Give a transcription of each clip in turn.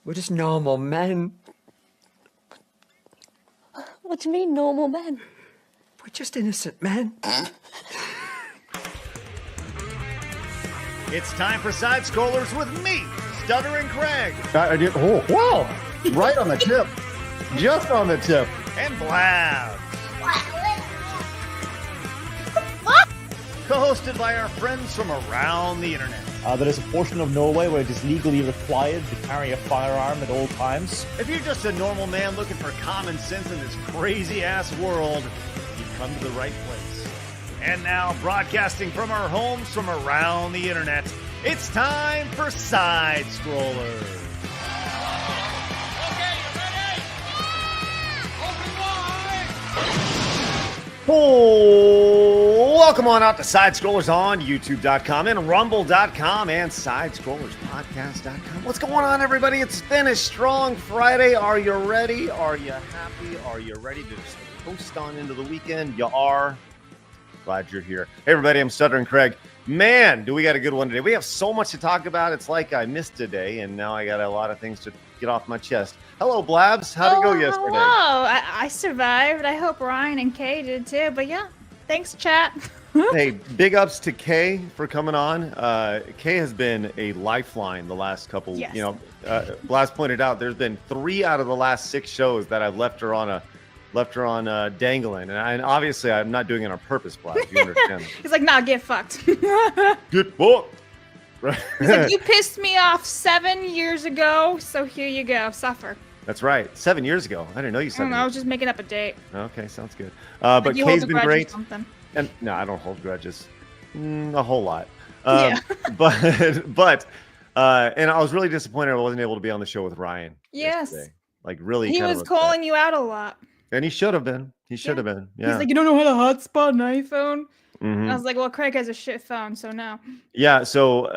We're just normal men. What do you mean, normal men? We're just innocent men. It's time for Side Scrollers with me, Stuttering Craig. I did. Oh, wow! Right on the tip. Just on the tip. And Blabs. Co-hosted by our friends from around the internet. There is a portion of Norway where it is legally required to carry a firearm at all times. If you're just a normal man looking for common sense in this crazy-ass world, you've come to the right place. And now, broadcasting from our homes from around the internet, it's time for Side Scrollers. Oh, welcome on out to Side Scrollers on YouTube.com and Rumble.com and SideScrollersPodcast.com. What's going on, everybody? It's finished strong Friday. Are you ready? Are you happy? Are you ready to just coast on into the weekend? You are. Glad you're here. Hey, everybody, I'm Stuttering Craig. Man, do we got a good one today. We have so much to talk about. It's like I missed today, and now I got a lot of things to get off my chest. Hello, Blabs. How'd it go yesterday? Hello. I survived. I hope Ryan and Kay did too. But yeah, thanks, chat. Hey, big ups to Kay for coming on. Kay has been a lifeline the last couple. Yes. You know, Blabs pointed out there's been 3 out of the last 6 shows that I've left her on dangling, and obviously I'm not doing it on purpose, Blabs. You understand? He's like, nah, get fucked. Get fucked. Right. He's like, you pissed me off 7 years ago, so here you go, suffer. That's right. 7 years ago. I didn't know you said that. I was just making up a date. Okay, sounds good. But you Kay's hold a been grudge or great. something. And no, I don't hold grudges. A whole lot. Yeah. But and I was really disappointed I wasn't able to be on the show with Ryan. Yes. Yesterday. Like really. He was calling you out a lot. And he should have been. He should have been. Yeah. He's like, you don't know how to hotspot an iPhone? Mhm. I was like, well, Craig has a shit phone, so no. Yeah. So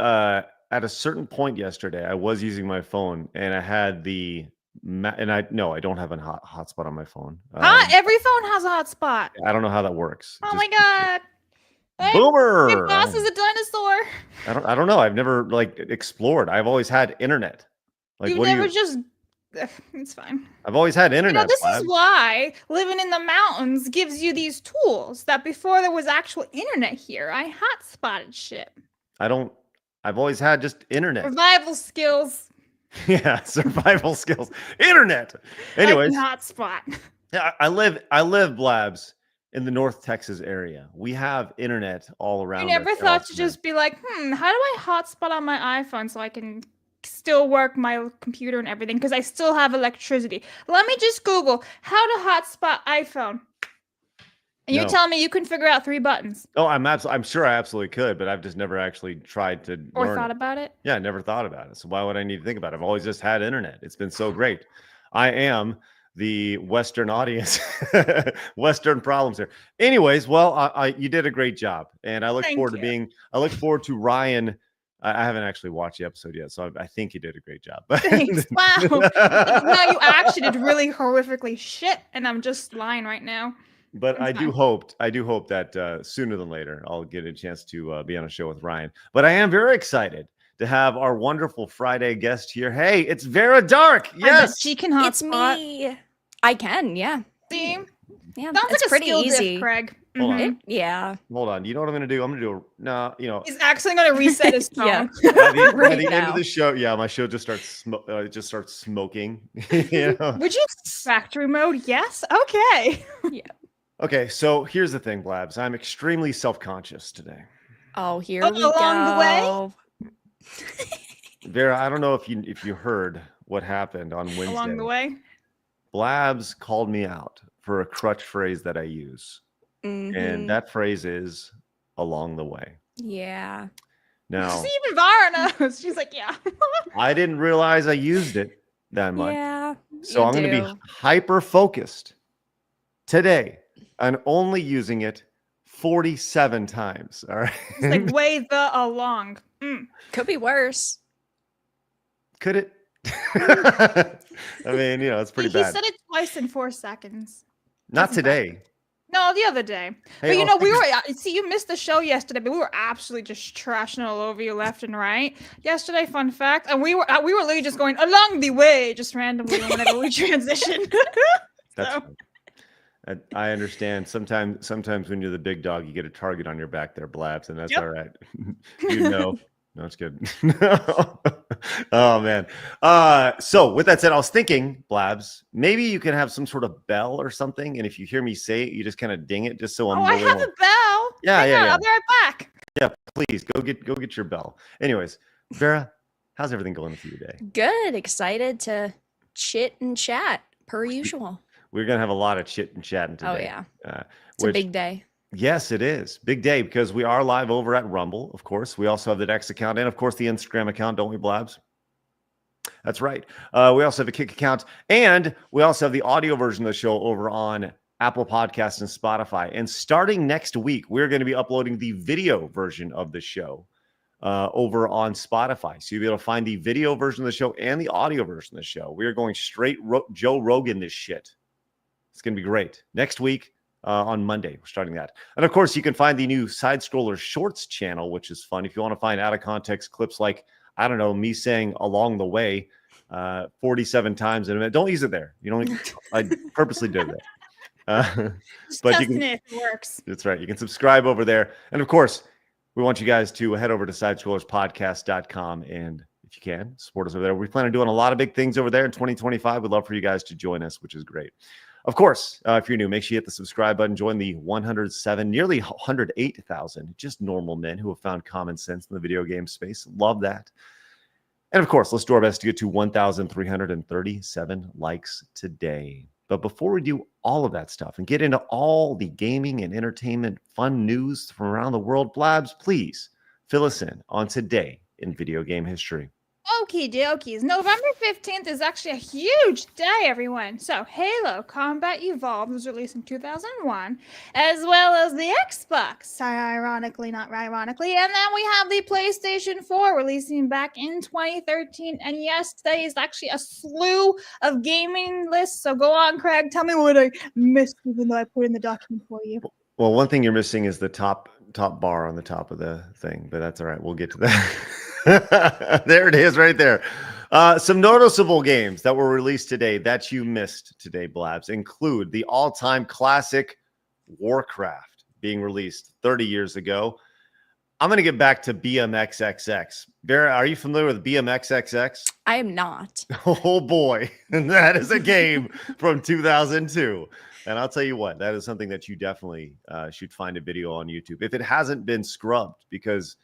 at a certain point yesterday, I was using my phone and I had I don't have a hotspot on my phone. Every phone has a hotspot. I don't know how that works. Oh my god. Hey, Boomer. Your boss is a dinosaur. I don't know. I've never explored. I've always had internet. It's fine. I've always had internet. You know, this is why living in the mountains gives you these tools that before there was actual internet here, I hotspotted shit. I've always had just internet. Survival skills. Yeah, survival skills. Internet. Anyways. Hotspot. Yeah, I live, Blabs, in the North Texas area. We have internet all around. You never thought to just be like, how do I hotspot on my iPhone so I can still work my computer and everything because I still have electricity. Let me just Google how to hotspot iPhone. And you tell me you can figure out 3 buttons. Oh, I'm sure I absolutely could, but I've just never actually tried to or thought about it. Yeah, I never thought about it. So why would I need to think about it? I've always just had internet. It's been so great. I am the Western audience, Western problems here. Anyways, well, you did a great job, and I look forward to Ryan. I haven't actually watched the episode yet, so I think you did a great job. Thanks. Wow. No, you actually did really horrifically shit, and I'm just lying right now. But I do hope that sooner than later I'll get a chance to be on a show with Ryan. But I am very excited to have our wonderful Friday guest here. Hey, it's Vera Dark. Yes, she can hotspot. It's me. I can, yeah. See? Yeah, sounds it's like pretty a skill easy. Diff, Craig. Hold on. Yeah. Hold on. You know what I'm going to do? I'm going to do He's actually going to reset his phone. Yeah. By the end of the show, my show just starts smoking. You know? Would you factory mode? Yes. Okay. Yeah. Okay, so here's the thing, Blabs. I'm extremely self-conscious today. Oh, here we go. Along the way? Vera, I don't know if you heard what happened on Wednesday. Along the way? Blabs called me out for a crutch phrase that I use. And that phrase is along the way. Yeah. Now, see, even Vara knows. She's like, yeah. I didn't realize I used it that much. Yeah. So I'm going to be hyper focused today on only using it 47 times. All right. It's like way the along. Could be worse. Could it? I mean, it's pretty bad. He said it twice in 4 seconds. Not today. No, the other day. Hey, But we were see you missed the show yesterday, but we were absolutely just trashing all over you left and right yesterday. Fun fact, and we were literally just going along the way, just randomly whenever we transitioned. That's So. fine. I understand. Sometimes when you're the big dog, you get a target on your back there, Blabs, and that's all right. No, it's good. Oh man. So with that said, I was thinking, Blabs, maybe you can have some sort of bell or something, and if you hear me say it, you just kind of ding it, just so I'm. I have a bell. Yeah, Hang yeah, on, yeah. I'll be right back. Yeah, please go get your bell. Anyways, Vera, how's everything going with you today? Good. Excited to chit and chat per usual. We're gonna have a lot of chit and chatting today. Oh yeah. It's a big day. Yes, it is. Big day because we are live over at Rumble, of course. We also have the Dex account and, of course, the Instagram account, don't we, Blabs? That's right. We also have a Kick account, and we also have the audio version of the show over on Apple Podcasts and Spotify. And starting next week, we're going to be uploading the video version of the show over on Spotify. So you'll be able to find the video version of the show and the audio version of the show. We are going straight Joe Rogan this shit. It's going to be great. Next week, on Monday, we're starting that. And of course, you can find the new Side Scroller Shorts channel, which is fun. If you want to find out of context clips like, I don't know, me saying along the way 47 times in a minute. Don't use it there. You don't. I purposely did that. But you can, it if it works. That's right. You can subscribe over there. And of course, we want you guys to head over to sidescrollerspodcast.com. And if you can, support us over there. We plan on doing a lot of big things over there in 2025. We'd love for you guys to join us, which is great. Of course, if you're new, make sure you hit the subscribe button. Join the 107, nearly 108,000 just normal men who have found common sense in the video game space. Love that. And of course, let's do our best to get to 1,337 likes today. But before we do all of that stuff and get into all the gaming and entertainment fun news from around the world, Blabs, please fill us in on today in video game history. Okie dokies. November 15th is actually a huge day, everyone. So, Halo Combat Evolved was released in 2001, as well as the Xbox, ironically, not ironically. And then we have the PlayStation 4 releasing back in 2013. And yes, today is actually a slew of gaming lists. So go on, Craig. Tell me what I missed, even though I put in the document for you. Well, one thing you're missing is the top bar on the top of the thing, but that's all right. We'll get to that. There it is right there. Some noticeable games that were released today that you missed today, Blabs, include the all-time classic Warcraft being released 30 years ago. I'm going to get back to BMXXX. Vera, are you familiar with BMXXX? I am not. Oh boy, that is a game from 2002. And I'll tell you what, that is something that you definitely should find a video on YouTube if it hasn't been scrubbed, because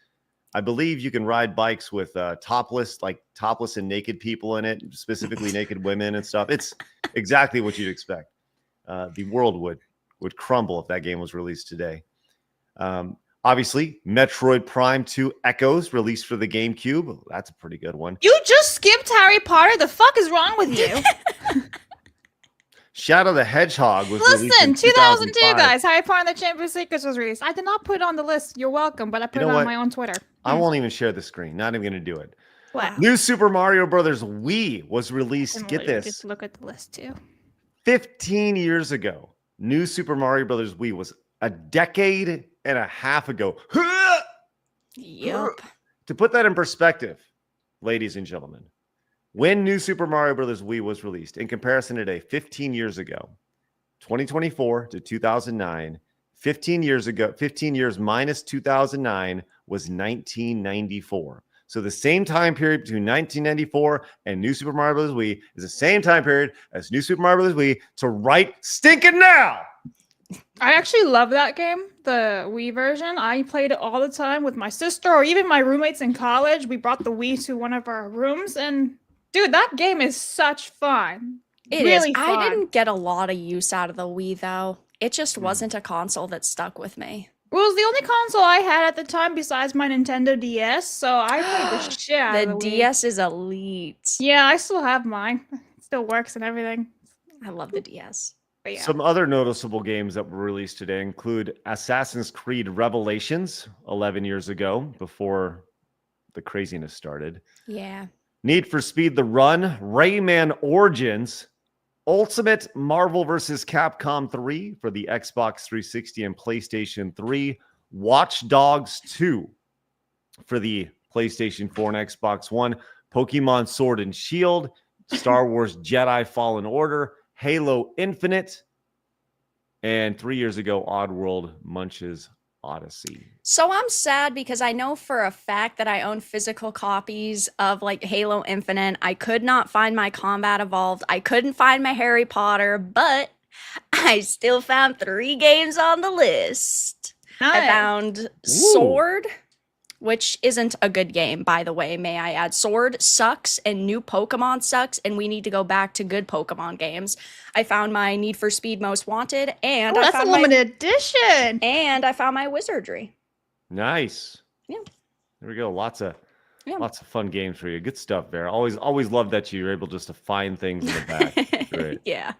I believe you can ride bikes with topless and naked people in it, specifically naked women and stuff. It's exactly what you'd expect. The world would crumble if that game was released today. Obviously, Metroid Prime 2 Echoes released for the GameCube. That's a pretty good one. You just skipped Harry Potter. The fuck is wrong with you? Shadow the Hedgehog was released in 2002, 2005. guys. Harry Potter and the Chamber of Secrets was released. I did not put it on the list. You're welcome, but I put it on my own Twitter. I won't even share the screen. Not even going to do it. Wow. New Super Mario Brothers Wii was released. Get this. Just look at the list too. 15 years ago. New Super Mario Brothers Wii was a decade and a half ago. Yep. To put that in perspective, ladies and gentlemen, when New Super Mario Brothers Wii was released, in comparison today, 15 years ago, 2024 to 2009, 15 years minus 2009 was 1994. So the same time period between 1994 and New Super Mario Bros. Wii is the same time period as New Super Mario Bros. Wii to right stinking now. I actually love that game, the Wii version. I played it all the time with my sister or even my roommates in college. We brought the Wii to one of our rooms, and dude, that game is such fun. It really is. fun. I didn't get a lot of use out of the Wii, though. It just wasn't a console that stuck with me. It was the only console I had at the time besides my Nintendo DS, so I played the shit out The of the Wii. DS is elite. Yeah, I still have mine. It still works and everything. I love the DS. But yeah. Some other noticeable games that were released today include Assassin's Creed Revelations 11 years ago, before the craziness started. Yeah. Need for Speed The Run, Rayman Origins, Ultimate Marvel vs. Capcom 3 for the Xbox 360 and PlayStation 3. Watch Dogs 2 for the PlayStation 4 and Xbox One. Pokemon Sword and Shield. Star Wars Jedi Fallen Order. Halo Infinite. And 3 years ago, Oddworld Munch's Odyssey. So I'm sad because I know for a fact that I own physical copies of like Halo Infinite. I could not find my Combat Evolved. I couldn't find my Harry Potter, but I still found 3 games on the list. I found Sword, which isn't a good game, by the way, may I add. Sword sucks and new Pokemon sucks, and we need to go back to good Pokemon games. I found my Need for Speed Most Wanted, and I that's found a limited edition. And I found my Wizardry. Nice. Yeah. There we go. Lots of fun games for you. Good stuff, Vera. Always love that you're able just to find things in the back. Great. Yeah.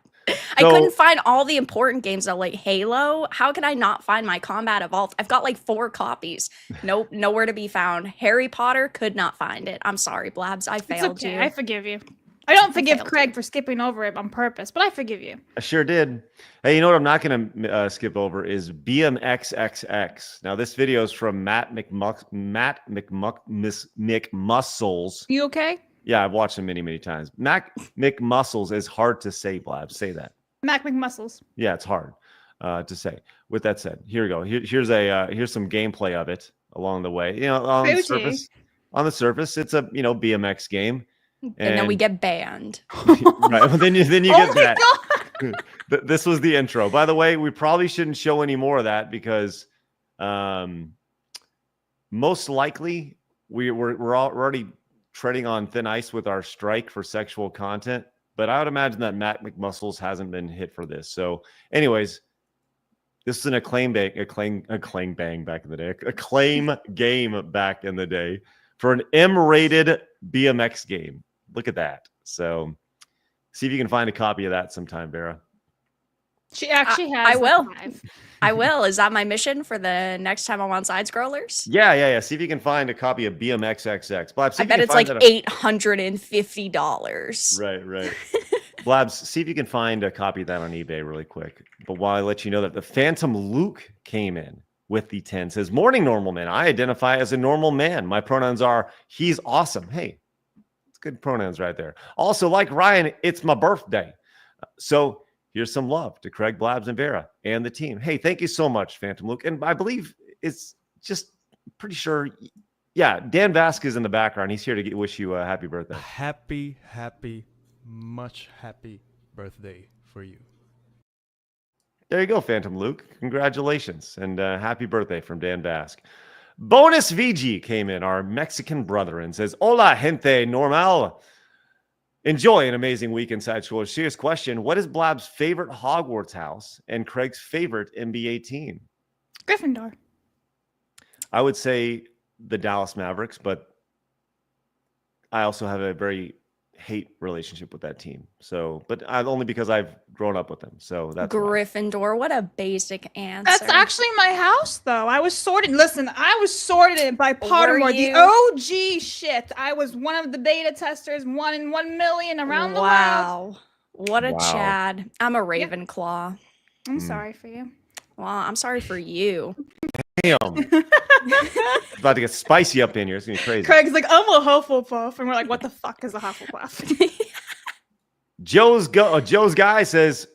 I couldn't find all the important games though, like Halo. How could I not find my Combat Evolved? I've got like 4 copies. Nope, nowhere to be found. Harry Potter, could not find it. I'm sorry, Blabs. I failed you. I forgive you. I don't forgive Craig for skipping over it on purpose, but I forgive you. I sure did. Hey, you know what I'm not going to skip over is BMXXX. Now, this video is from Matt McMuscles. You okay? Yeah, I've watched him many, many times. Mac McMuscles is hard to say, Blab. Say that. Mac McMuscles. Yeah, it's hard to say. With that said, here we go. Here's some gameplay of it along the way. You know, on the surface, it's a BMX game. And then we get banned. Right. Well, then you get that. God. This was the intro. By the way, we probably shouldn't show any more of that because most likely we're already treading on thin ice with our strike for sexual content, but I would imagine that Matt McMuscles hasn't been hit for this. So anyways, this is an acclaim game back in the day, acclaim game back in the day for an M-rated BMX game. Look at that. So see if you can find a copy of that sometime, Vera. She actually has. I will. I will. Is that my mission for the next time I'm on Side Scrollers? Yeah. See if you can find a copy of BMXXX. Blabs, I bet it's like $850. Right. Blabs, see if you can find a copy of that on eBay really quick. But while I let you know that the Phantom Luke came in with the 10, says, "Morning, normal man. I identify as a normal man. My pronouns are he's awesome." Hey, it's good pronouns right there. Also, like Ryan, it's my birthday. So here's some love to Craig, Blabs, and Vera and the team. Hey, thank you so much, Phantom Luke. And I believe it's just pretty sure. Yeah, Dan Vasquez in the background. He's here to wish you a happy birthday. Happy, much happy birthday for you. There you go, Phantom Luke. Congratulations and happy birthday from Dan Vasque. Bonus VG came in, our Mexican brother, and says, "Hola, gente normal. Enjoy an amazing week inside school." Serious question: what is Blab's favorite Hogwarts house and Craig's favorite NBA team? Gryffindor. I would say the Dallas Mavericks, but I also have a very hate relationship with that team. So, but only because I've grown up with them. So that's Gryffindor. What a basic answer. That's actually my house, though. I was sorted. Listen, I was sorted by Pottermore, the OG shit. I was one of the beta testers, 1 in 1 million around the world. Wow. What a Chad. I'm a Ravenclaw. I'm sorry for you. Well, I'm sorry for you. Damn. It's about to get spicy up in here. It's going to be crazy. Craig's like, I'm a Hufflepuff. And we're like, what the fuck is a Hufflepuff? Joe's guy says,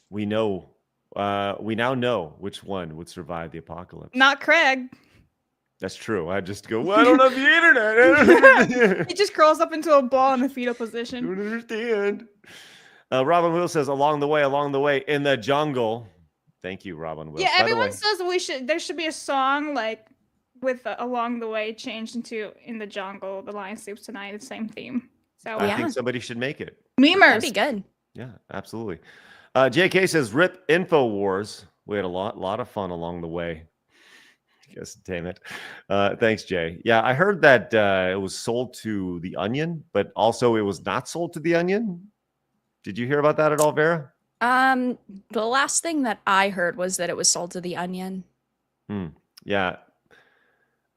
we now know which one would survive the apocalypse. Not Craig. That's true. I just go, well, I don't have the internet. He just curls up into a ball in the fetal position. Don't understand. Robin Will says, along the way, in the jungle. Thank you, Robin Will. Yeah, everyone says there should be a song like with along the way changed into in the jungle. The Lion Sleeps Tonight. The same theme. So I think somebody should make it. Memers. That'd be good. Yeah, absolutely. JK says, "Rip InfoWars." We had a lot of fun along the way. Yes, damn it. Thanks, Jay. Yeah, I heard that it was sold to The Onion, but also it was not sold to The Onion. Did you hear about that at all, Vera? The last thing that I heard was that it was sold to The Onion. Yeah.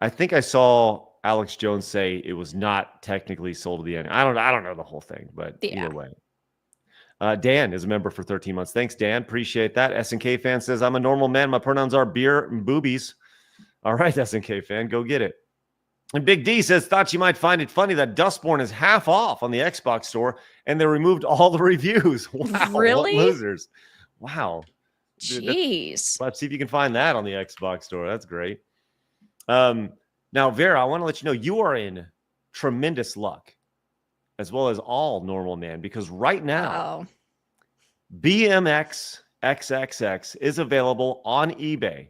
I think I saw Alex Jones say it was not technically sold to The Onion. I don't know the whole thing, but either way. Dan is a member for 13 months. Thanks, Dan. Appreciate that. SNK fan says, I'm a normal man. My pronouns are beer and boobies. All right, SNK fan, go get it. And Big D says, thought you might find it funny that Dustborn is half off on the Xbox store and they removed all the reviews. Wow. Really? What losers. Wow. Jeez. Let's see if you can find that on the Xbox store. That's great. Now, Vera, I want to let you know you are in tremendous luck, as well as all normal man, because right now, BMX XXX is available on eBay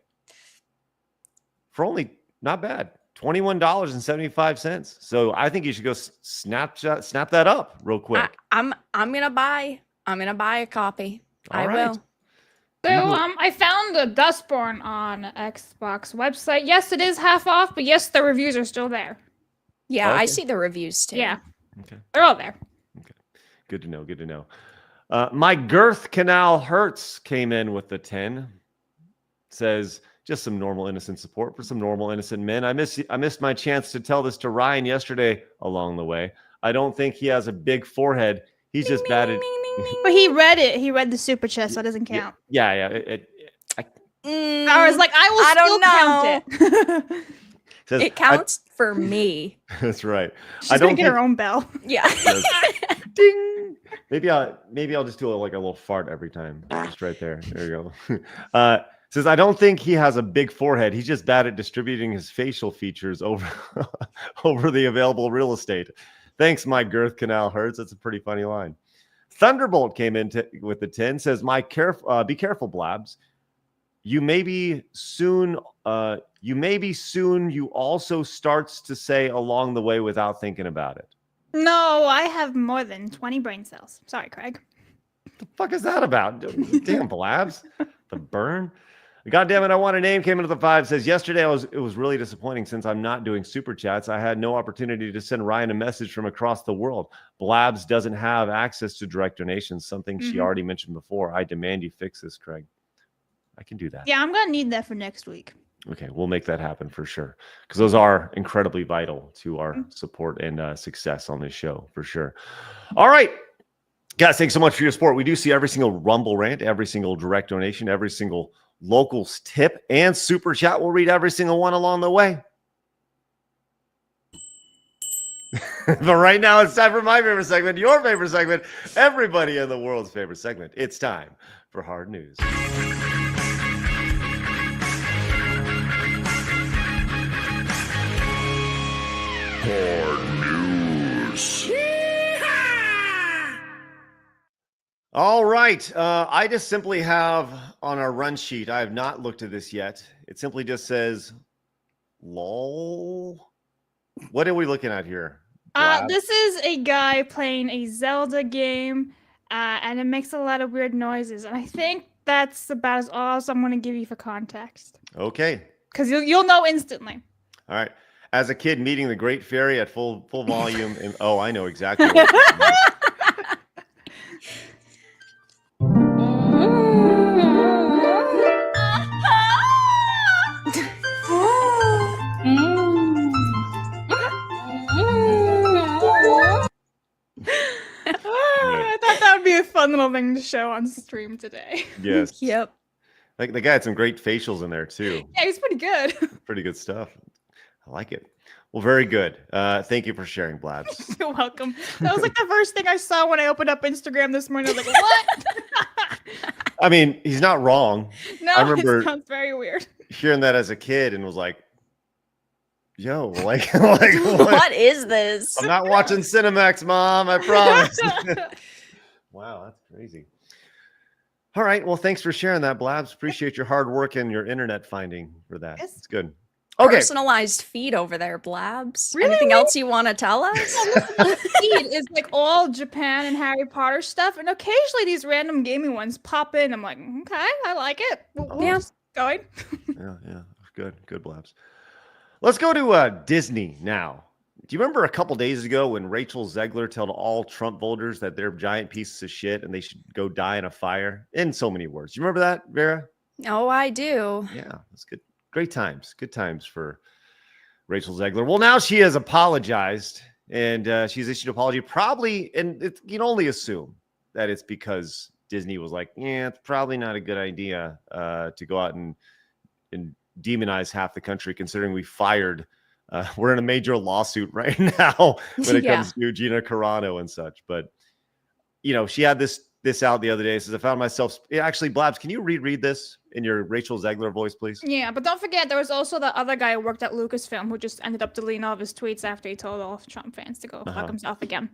for only, not bad, $21.75. So I think you should go snap that up real quick. I'm gonna buy a copy. All right. Will. So I found the Dustborn on Xbox website. Yes, it is half off, but yes, the reviews are still there. Yeah, Okay. I see the reviews too. Yeah. Okay. They're all there. Okay. Good to know. Good to know. My girth canal hurts came in with the 10. Says just some normal innocent support for some normal innocent men. I missed my chance to tell this to Ryan yesterday along the way. I don't think he has a big forehead. He's just batted. But he read it. He read the super chat, so it doesn't count. Yeah. I was like, I will still count it. Says, It counts for me. That's right. She's I gonna don't get think, her own bell. Yeah. ding. Maybe I'll just do like a little fart every time. Just right there. There you go. Says, I don't think he has a big forehead. He's just bad at distributing his facial features over the available real estate. Thanks, my girth canal hurts. That's a pretty funny line. Thunderbolt came in with the 10. Says, be careful, Blabs. You may be soon. You also starts to say along the way without thinking about it. No, I have more than 20 brain cells. Sorry, Craig. What the fuck is that about? Damn, Blabs. The burn. God damn it, I want a name. Came into the 5. Says, yesterday it was really disappointing since I'm not doing super chats. I had no opportunity to send Ryan a message from across the world. Blabs doesn't have access to direct donations, something she already mentioned before. I demand you fix this, Craig. I can do that. Yeah, I'm gonna need that for next week. Okay, we'll make that happen for sure, because those are incredibly vital to our support and success on this show for sure. All right, guys, thanks so much for your support. We do see every single Rumble rant, every single direct donation, every single locals tip, and super chat. We'll read every single one along the way. But right now, it's time for my favorite segment, your favorite segment, everybody in the world's favorite segment. It's time for Hard News. All right. I just simply have on our run sheet, I have not looked at this yet. It simply just says, lol. What are we looking at here? This is a guy playing a Zelda game, and it makes a lot of weird noises. And I think that's about as awesome I'm going to give you for context. Okay. Because you'll know instantly. All right. As a kid meeting the Great Fairy at full volume. Oh, I know exactly what I thought that would be a fun little thing to show on stream today. Yes. Yep. Like the guy had some great facials in there too. Yeah, he's pretty good. Pretty good stuff. I like it. Well, very good. Thank you for sharing, Blabs. You're welcome. That was like the first thing I saw when I opened up Instagram this morning. I was like, what? I mean, he's not wrong. No, I remember it sounds very weird. hearing that as a kid and was like, yo, like What is this? I'm not watching Cinemax, Mom. I promise. Wow, that's crazy. All right. Well, thanks for sharing that, Blabs. Appreciate your hard work and your internet finding for that. Yes. It's good. Okay. Personalized feed over there, Blabs. Really? Anything else you want to tell us? Feed is like all Japan and Harry Potter stuff, and occasionally these random gaming ones pop in. I'm like, okay, I like it. Yeah. Going. Yeah. Good, Blabs. Let's go to Disney now. Do you remember a couple days ago when Rachel Zegler told all Trump voters that they're giant pieces of shit and they should go die in a fire? In so many words. You remember that, Vera? Oh, I do. Yeah, that's good. Great times. Good times for Rachel Zegler. Well, now she has apologized and she's issued an apology. Probably, and you can only assume that it's because Disney was like, yeah, it's probably not a good idea to go out and demonize half the country, considering we fired. We're in a major lawsuit right now when it comes to Gina Carano and such. But, she had this out the other day. It says, I found myself. Actually, Blabs, can you reread this in your Rachel Zegler voice, please? Yeah, but don't forget, there was also the other guy who worked at Lucasfilm who just ended up deleting all of his tweets after he told all Trump fans to go fuck himself again.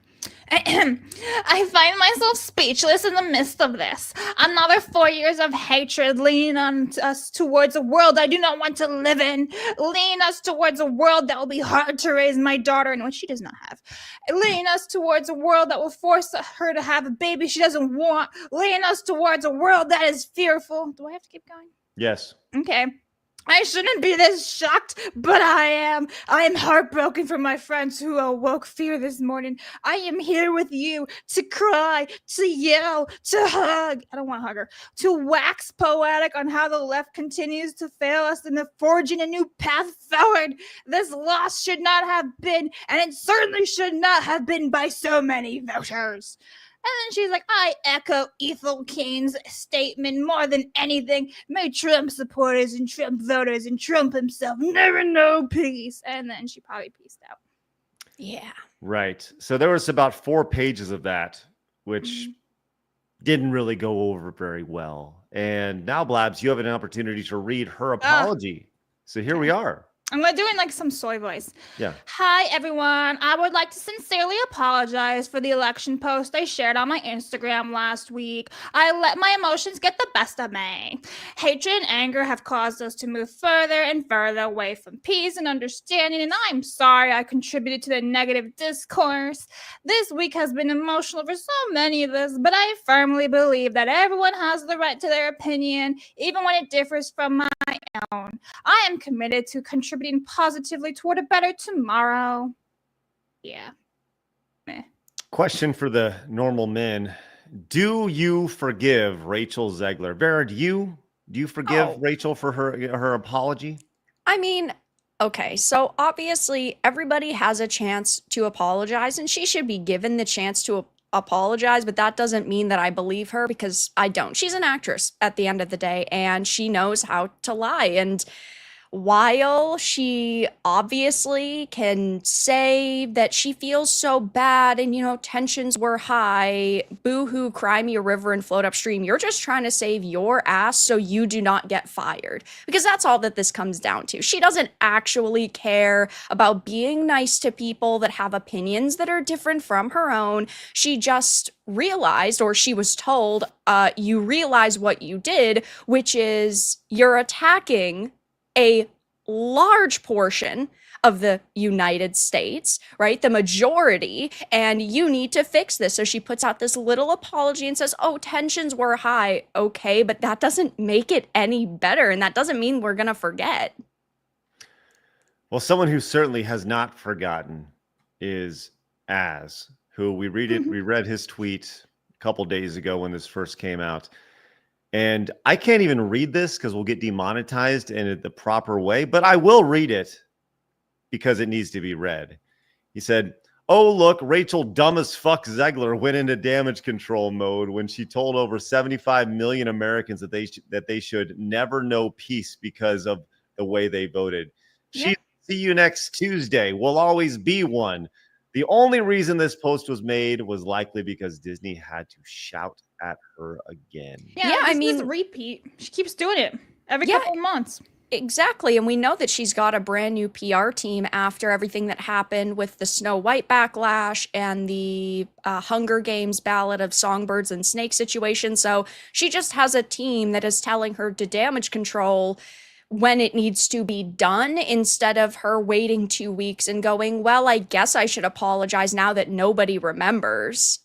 I find myself speechless in the midst of this. Another 4 years of hatred lean on us towards a world I do not want to live in. Lean us towards a world that will be hard to raise my daughter in, which she does not have. Lean us towards a world that will force her to have a baby she doesn't want. Lean us towards a world that is fearful. Do I have to keep going? Yes. Okay. I shouldn't be this shocked, but I am. I am heartbroken for my friends who awoke fear this morning. I am here with you to cry, to yell, to hug. I don't want to hug her. To wax poetic on how the left continues to fail us in the forging a new path forward. This loss should not have been, and it certainly should not have been by so many voters. And then she's like, I echo Ethel Keene's statement more than anything. May Trump supporters and Trump voters and Trump himself never know peace. And then she probably peaced out. Yeah. Right. So there was about 4 pages of that, which didn't really go over very well. And now, Blabs, you have an opportunity to read her apology. So here we are. I'm going to do it in like some soy voice. Yeah. Hi, everyone. I would like to sincerely apologize for the election post I shared on my Instagram last week. I let my emotions get the best of me. Hatred and anger have caused us to move further and further away from peace and understanding, and I'm sorry I contributed to the negative discourse. This week has been emotional for so many of us, but I firmly believe that everyone has the right to their opinion, even when it differs from my own. I am committed to contributing positively toward a better tomorrow. Yeah. Meh. Question for the normal men. Do you forgive Rachel Zegler? Vera, do you forgive Rachel for her apology? I mean, okay, so obviously everybody has a chance to apologize, and she should be given the chance to apologize, but that doesn't mean that I believe her, because I don't. She's an actress at the end of the day, and she knows how to lie. And while she obviously can say that she feels so bad and, tensions were high, boo-hoo, cry me a river and float upstream, you're just trying to save your ass so you do not get fired. Because that's all that this comes down to. She doesn't actually care about being nice to people that have opinions that are different from her own. She just realized, or she was told, you realize what you did, which is you're attacking a large portion of the United States, right? The majority, and you need to fix this. So she puts out this little apology and says, tensions were high. Okay, but that doesn't make it any better, and that doesn't mean we're gonna forget. Well, someone who certainly has not forgotten is Az, who we read his tweet a couple days ago when this first came out. And I can't even read this because we'll get demonetized in the proper way, but I will read it because it needs to be read. He said, "Oh, look, Rachel dumb as fuck Zegler went into damage control mode when she told over 75 million Americans that they should never know peace because of the way they voted. See you next Tuesday. Will always be one. The only reason this post was made was likely because Disney had to shout at her again." Yeah, I mean, this repeat. She keeps doing it every couple of months. Exactly. And we know that she's got a brand new PR team after everything that happened with the Snow White backlash and the Hunger Games Ballad of Songbirds and Snakes situation. So she just has a team that is telling her to damage control when it needs to be done, instead of her waiting 2 weeks and going, well, I guess I should apologize now that nobody remembers.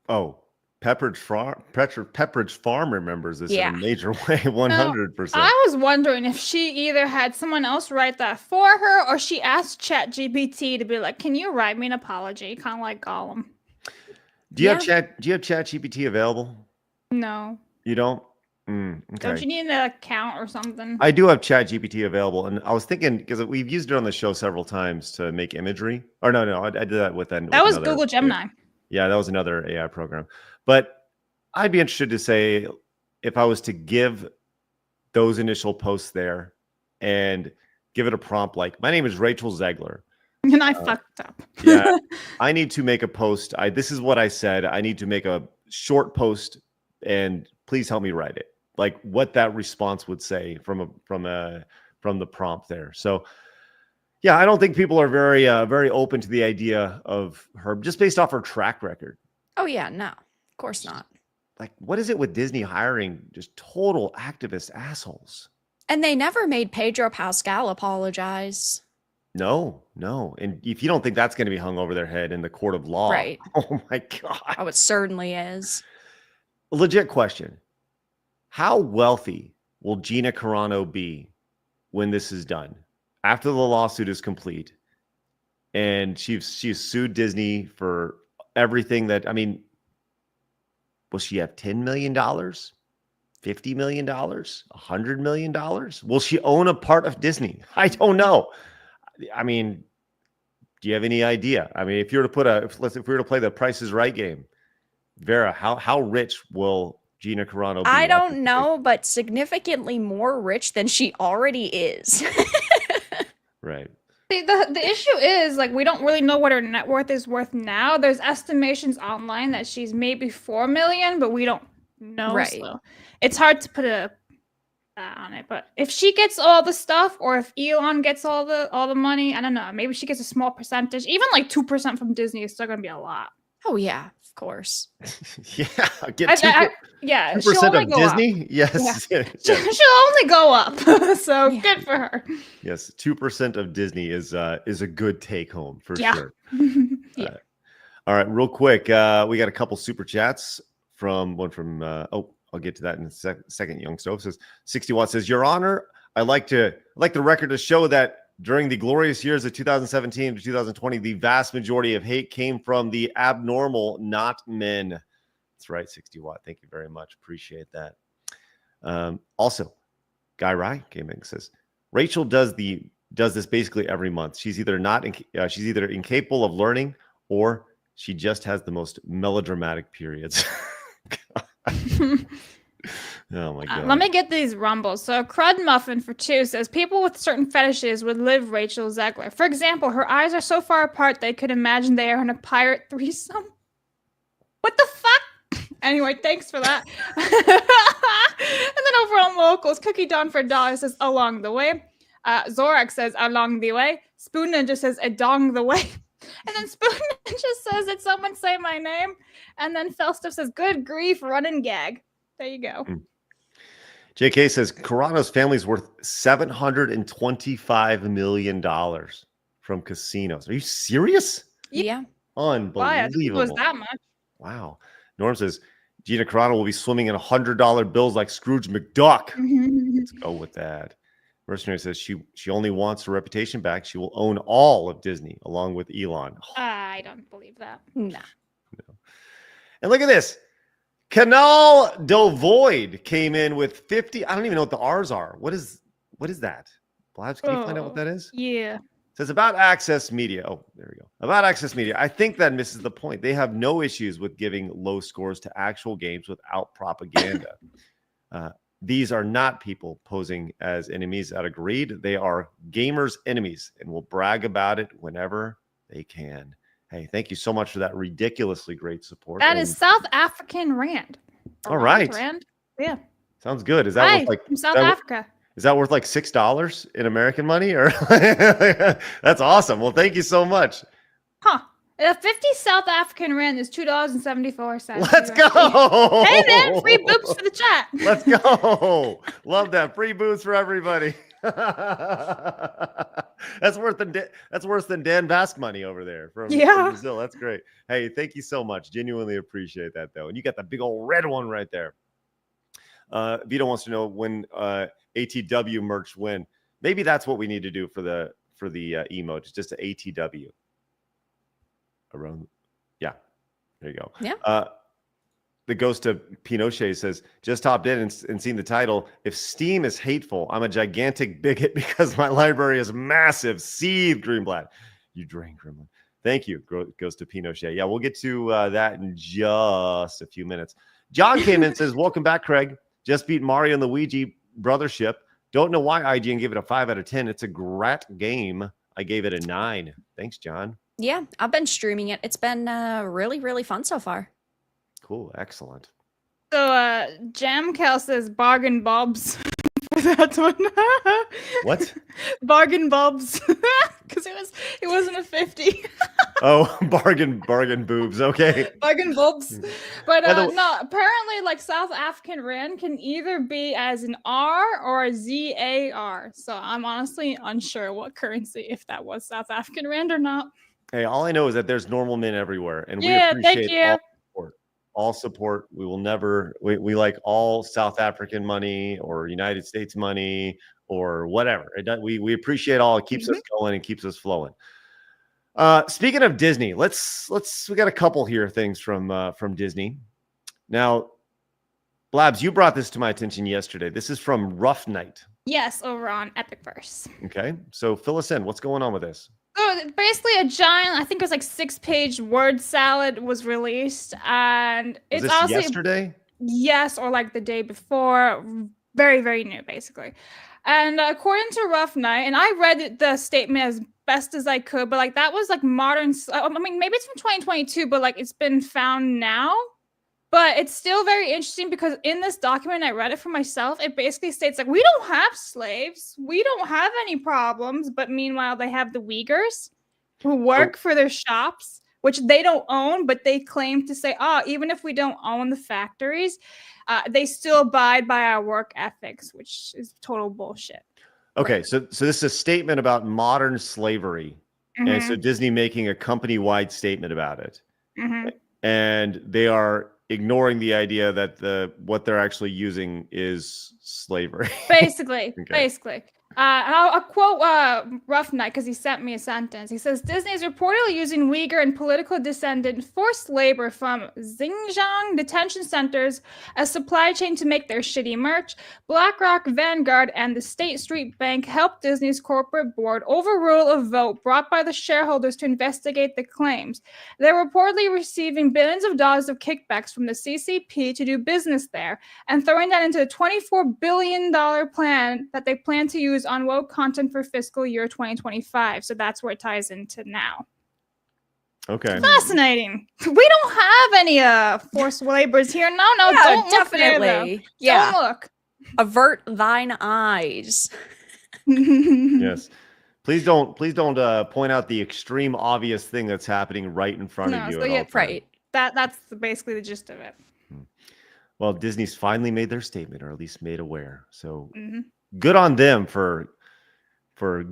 Oh, Pepperidge Farm remembers this in a major way, 100%. I was wondering if she either had someone else write that for her, or she asked ChatGPT to be like, can you write me an apology? Kind of like Gollum. Do you have ChatGPT available? No. You don't? Okay. Don't you need an account or something? I do have ChatGPT available, and I was thinking, because we've used it on the show several times to make imagery. Or no, I did that with that was Google Gemini. Yeah, that was another AI program. But I'd be interested to say if I was to give those initial posts there and give it a prompt like, my name is Rachel Zegler. And I fucked up. Yeah, I need to make a post. This is what I said. I need to make a short post, and please help me write it. Like what that response would say from the prompt there. So, yeah, I don't think people are very open to the idea of her just based off her track record. Oh yeah, no, of course not. Like, what is it with Disney hiring just total activist assholes? And they never made Pedro Pascal apologize. No. And if you don't think that's going to be hung over their head in the court of law, Right. Oh my God. Oh, it certainly is. A legit question. How wealthy will Gina Carano be when this is done? After the lawsuit is complete and she's sued Disney for everything that, I mean, will she have $10 million? $50 million? $100 million? Will she own a part of Disney? I don't know. I mean, do you have any idea? I mean, if you were to play the Price is Right game, Vera, how rich will Gina Carano be? I don't know, but significantly more rich than she already is. Right. The issue is, like, we don't really know what her net worth is worth now. There's estimations online that she's maybe 4 million, but we don't know. Right. So it's hard to put a on it. But if she gets all the stuff, or if Elon gets all the money, I don't know. Maybe she gets a small percentage. Even like 2% from Disney is still gonna be a lot. Oh yeah, of course. Yeah, get 2% she'll only of go up. Disney. Yes, Yeah. yes. She'll only go up. So Yeah. good for her. Yes, 2% of Disney is a good take home for Yeah. sure. Yeah. All right, real quick, we got a couple super chats from I'll get to that in a second. Young Stove says 60 Watt says, Your Honor, I like the record to show that during the glorious years of 2017 to 2020, the vast majority of hate came from the abnormal, not men. That's right, 60 Watt. Thank you very much. Appreciate that. Also, Guy Rye came in and says, Rachel does this basically every month. She's either incapable of learning, or she just has the most melodramatic periods. Oh my God. Let me get these rumbles. So Crud Muffin for 2 says people with certain fetishes would live Rachel Zegler. For example, her eyes are so far apart they could imagine they are in a pirate threesome. What the fuck? Anyway, thanks for that. And then over on locals, Cookie Dawn for $1 says along the way. Zorak says along the way. Spoon Ninja says adong the way. And then Spoon Ninja says, did someone say my name? And then Felstuff says, good grief, run and gag. There you go. JK says Carano's family's worth $725 million from casinos. Are you serious? Yeah. Unbelievable. Why? I think it was that much. Wow. Norm says Gina Carano will be swimming in $100 bills like Scrooge McDuck. Let's go with that. Mercenary says she only wants her reputation back. She will own all of Disney along with Elon. I don't believe that. Nah. And look at this. Canal Devoid came in with 50. I don't even know what the R's are. What is that? Blabs, can you find out what that is? Yeah. It says about Access Media. Oh, there we go. About Access Media. I think that misses the point. They have no issues with giving low scores to actual games without propaganda. These are not people posing as enemies out of greed. They are gamers' enemies and will brag about it whenever they can. Hey, thank you so much for that ridiculously great support. That is South African Rand. All right. Rand. Yeah. Sounds good. Is that Hi, worth like from South Africa. Is that worth like $6 in American money? Or that's awesome. Well, thank you so much. Huh. 50 South African Rand is $2.74. Let's go. Hey man, free boobs for the chat. Let's go. Love that. Free boots for everybody. That's worse than Dan Bask money over there from Brazil. That's great. Hey, thank you so much. Genuinely appreciate that though. And you got the big old red one right there. Vito wants to know when ATW merch win. Maybe that's what we need to do for the emote. Just an ATW. Around, yeah, there you go. Yeah. The ghost of Pinochet says, just hopped in and seen the title. If Steam is hateful, I'm a gigantic bigot because my library is massive. Seethe, Greenblatt. You drain, Gremlin. Thank you. Goes to Pinochet. Yeah, we'll get to that in just a few minutes. John came in and says, welcome back, Craig. Just beat Mario and Luigi Brothership. Don't know why IGN gave it a 5 out of 10. It's a great game. I gave it a 9. Thanks, John. Yeah, I've been streaming it. It's been really, really fun so far. Cool. Excellent. So Jam Cal says bargain bobs for that one. What? Bargain bobs. Because it wasn't a 50. Oh, bargain boobs. Okay. Bargain bobs. But By the no, apparently like South African rand can either be as an R or a ZAR. So I'm honestly unsure what currency, if that was South African rand or not. Hey, all I know is that there's normal men everywhere, and Yeah, we thank appreciate you. all support. We will never. We like all South African money or United States money or whatever. We appreciate all. It keeps us going and keeps us flowing. Speaking of Disney, let's we got a couple here things from Disney. Now, Blabs, you brought this to my attention yesterday. This is from Rough Night. Yes, over on Epicverse. Okay, so fill us in. What's going on with this? So basically a giant, I think it was like 6-page word salad was released, and Was it's this honestly yesterday? yes, or like the day before. Very, very new, basically. And according to Rough Night, and I read the statement as best as I could, but like that was like modern. I mean, maybe it's from 2022, but like it's been found now. But it's still very interesting because in this document, I read it for myself. It basically states like, we don't have slaves. We don't have any problems. But meanwhile, they have the Uyghurs who work for their shops, which they don't own, but they claim to say, even if we don't own the factories, they still abide by our work ethics, which is total bullshit. Okay, so this is a statement about modern slavery. And so Disney making a company-wide statement about it. And they are ignoring the idea that what they're actually using is slavery. Basically. And I'll quote Rough Night because he sent me a sentence. He says, Disney is reportedly using Uyghur and political descendant forced labor from Xinjiang detention centers as supply chain to make their shitty merch. BlackRock, Vanguard, and the State Street Bank helped Disney's corporate board overrule a vote brought by the shareholders to investigate the claims. They're reportedly receiving billions of dollars of kickbacks from the CCP to do business there and throwing that into a $24 billion plan that they plan to use on woke content for fiscal year 2025. So that's where it ties into now. Okay. Fascinating. We don't have any forced laborers here. No, don't look there, though. Yeah. Don't look. Avert thine eyes. Yes. Please don't point out the extreme obvious thing that's happening right in front of you. So at yeah, all times. Right. That's basically the gist of it. Well, Disney's finally made their statement, or at least made aware. So good on them for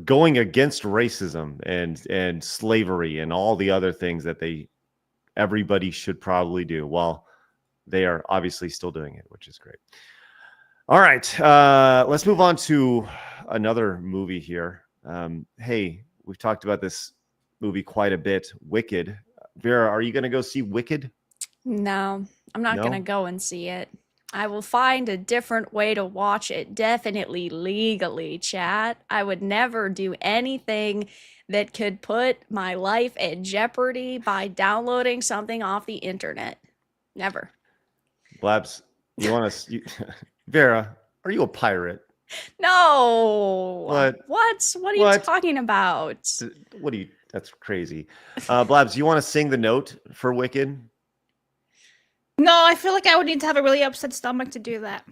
going against racism and slavery and all the other things that everybody should probably do. Well, they are obviously still doing it, which is great. All right, let's move on to another movie here. Hey, we've talked about this movie quite a bit. Wicked. Vera, are you going to go see Wicked? No, I'm not No? going to go and see it. I will find a different way to watch it, definitely legally, chat. I would never do anything that could put my life at jeopardy by downloading something off the internet. Never. Blabs, you want to... Vera, are you a pirate? No. What? What are you talking about? What do you... That's crazy. Blabs, you want to sing the note for Wicked? No, I feel like I would need to have a really upset stomach to do that.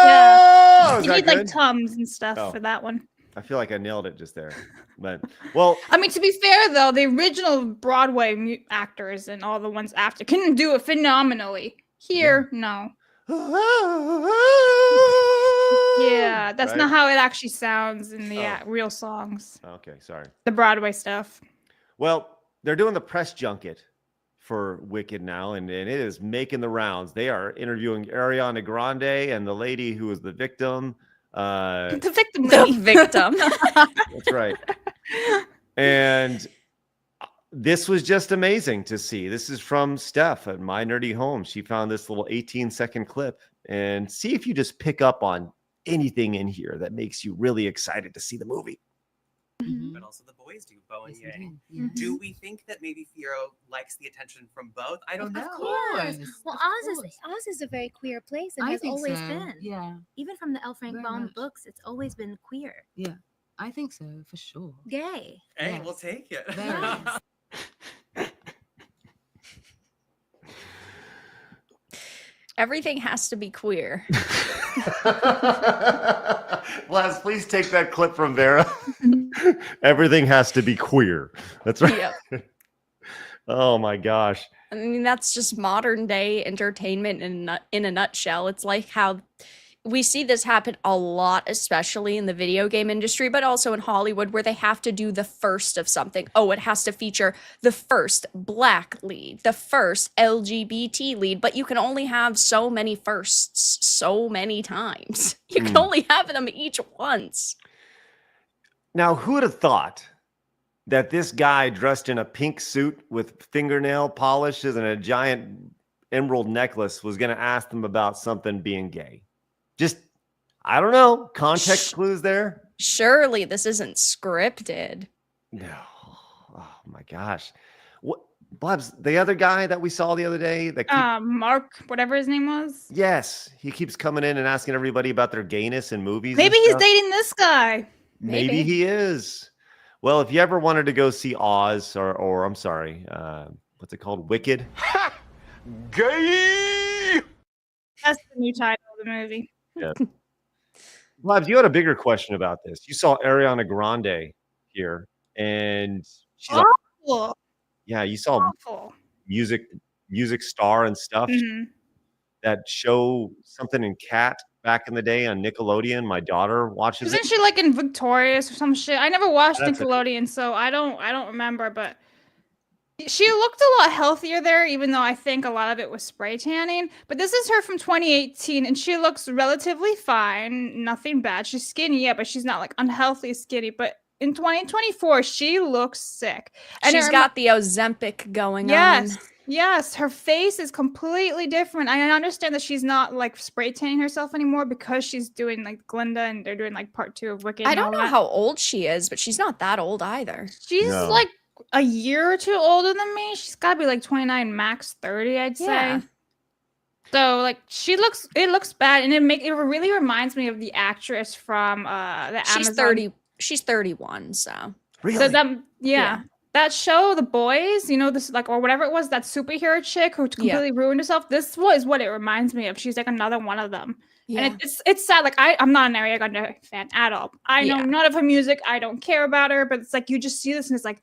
Yeah. You need like Tums and stuff for that one. I feel like I nailed it just there. But, well... I mean, to be fair, though, the original Broadway actors and all the ones after couldn't do it phenomenally. Here, no. Yeah, that's Right? not how it actually sounds in the real songs. Okay, sorry. The Broadway stuff. Well, they're doing the press junket for Wicked now, and it is making the rounds. They are interviewing Ariana Grande and the lady who was the victim. The victim. The victim. That's right. And this was just amazing to see. This is from Steph at My Nerdy Home. She found this little 18-second clip, and see if you just pick up on anything in here that makes you really excited to see the movie. but also the boys do, Bo and Yes, Ye. indeed. Yeah. Do we think that maybe Fiero likes the attention from both? I don't know. Of course. Well, of Oz course. is a very queer place and I has think always so. been. Yeah. Even from the L. Frank Very Baum much. books, it's always been queer. Yeah. I think so, for sure. Gay. Hey, Yes. we'll take it. Very Yes. Everything has to be queer. Blabs, please take that clip from Vera. Everything has to be queer. That's right. Yep. Oh my gosh. I mean, that's just modern day entertainment in a nutshell. It's like how we see this happen a lot, especially in the video game industry, but also in Hollywood, where they have to do the first of something. Oh, it has to feature the first Black lead, the first LGBT lead, but you can only have so many firsts so many times. You can only have them each once. Now, who would have thought that this guy dressed in a pink suit with fingernail polishes and a giant emerald necklace was going to ask them about something being gay? Just, I don't know, context clues there? Surely this isn't scripted. No. Oh my gosh. What, Blabs, the other guy that we saw the other day? That Mark, whatever his name was. yes, he keeps coming in and asking everybody about their gayness in movies. Maybe and he's stuff. dating this guy. Maybe he is. Well, if you ever wanted to go see Oz, or I'm sorry, what's it called? Wicked? Gay! That's the new title of the movie. Yeah. Blabs, you had a bigger question about this. You saw Ariana Grande here, and she's Awful. yeah, you saw Awful. music star and stuff. Mhm. That show something in Cat back in the day on Nickelodeon. My daughter watches Isn't it. she like in Victorious or some shit? I never watched That's it. Nickelodeon, so I don't remember, but she looked a lot healthier there, even though I think a lot of it was spray tanning. But this is her from 2018, and she looks relatively fine. Nothing bad. She's skinny, yeah, but she's not like unhealthy skinny. But in 2024, she looks sick. And She's got the Ozempic going on. Yes, her face is completely different. I understand that she's not like spray tanning herself anymore because she's doing like Glinda and they're doing like part 2 of Wicked. I and don't all know that. how old she is, but she's not that old either. She's No. like a year or two older than me. She's got to be like 29, max 30, I'd say. Yeah. So like it looks bad, and it really reminds me of the actress from the She's Amazon. 30. She's 31, so. Really? So that Yeah. that show, The Boys, you know, this like or whatever it was, that superhero chick who completely ruined herself. This was what it reminds me of. She's like another one of them. Yeah. And it's sad. Like I'm not an Ariana Grande fan at all. I know Yeah. none of her music. I don't care about her. But it's like you just see this and it's like,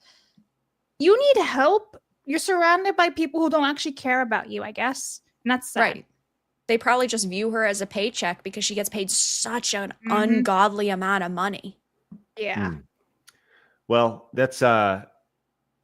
you need help. You're surrounded by people who don't actually care about you, I guess. And that's sad. Right. They probably just view her as a paycheck because she gets paid such an Mhm. ungodly amount of money. Yeah. Well, that's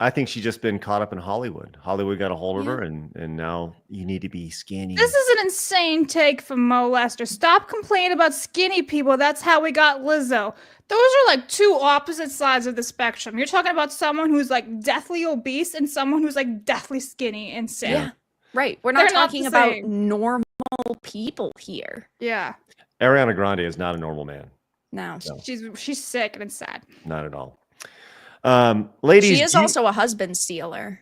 I think she's just been caught up in Hollywood. Hollywood got a hold of her, and now you need to be skinny. This is an insane take from Mo Lester. Stop complaining about skinny people. That's how we got Lizzo. Those are like two opposite sides of the spectrum. You're talking about someone who's like deathly obese and someone who's like deathly skinny and sick. Yeah. Right. We're not They're not talking the about same. normal people here. Yeah. Ariana Grande is not a normal man. No. No. She's sick and it's sad. Not at all. Ladies, She is also a husband stealer.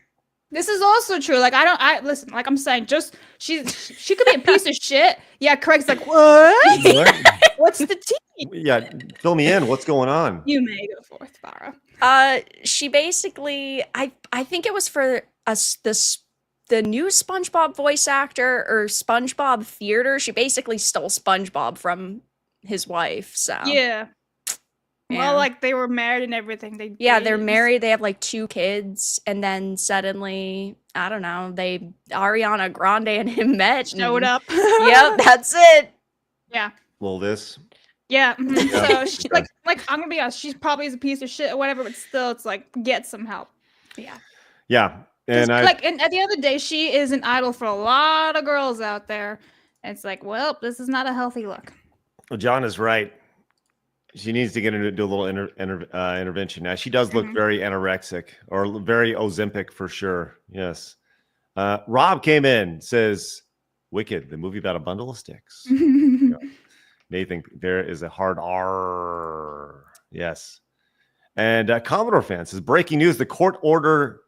This is also true. Like I listen, like I'm saying, just she could be a piece of shit. Yeah, Craig's like, what? What? What's the tea? Yeah, fill me in. What's going on? You may go forth, Farah. She basically, I think it was for us the new SpongeBob voice actor or SpongeBob theater. She basically stole SpongeBob from his wife. So Yeah. Yeah. Well, like they were married and everything. They're they're married. They have like 2 kids, and then suddenly, I don't know, Ariana Grande and him met. Showed up. Yep, that's it. Yeah. Well, this. Yeah. Mhm. Yeah. So she like I'm gonna be honest, she's probably a piece of shit or whatever, but still, it's like get some help. Yeah. Yeah, and And at the end of the day, she is an idol for a lot of girls out there. And it's like, well, this is not a healthy look. John is right. She needs to get into do a little intervention. Now she does look very anorexic or very Ozempic for sure. Yes. Rob came in, says, "Wicked, the movie about a bundle of sticks." Nathan, there is a hard R. Yes. And Commodore Fan says, breaking news, the court order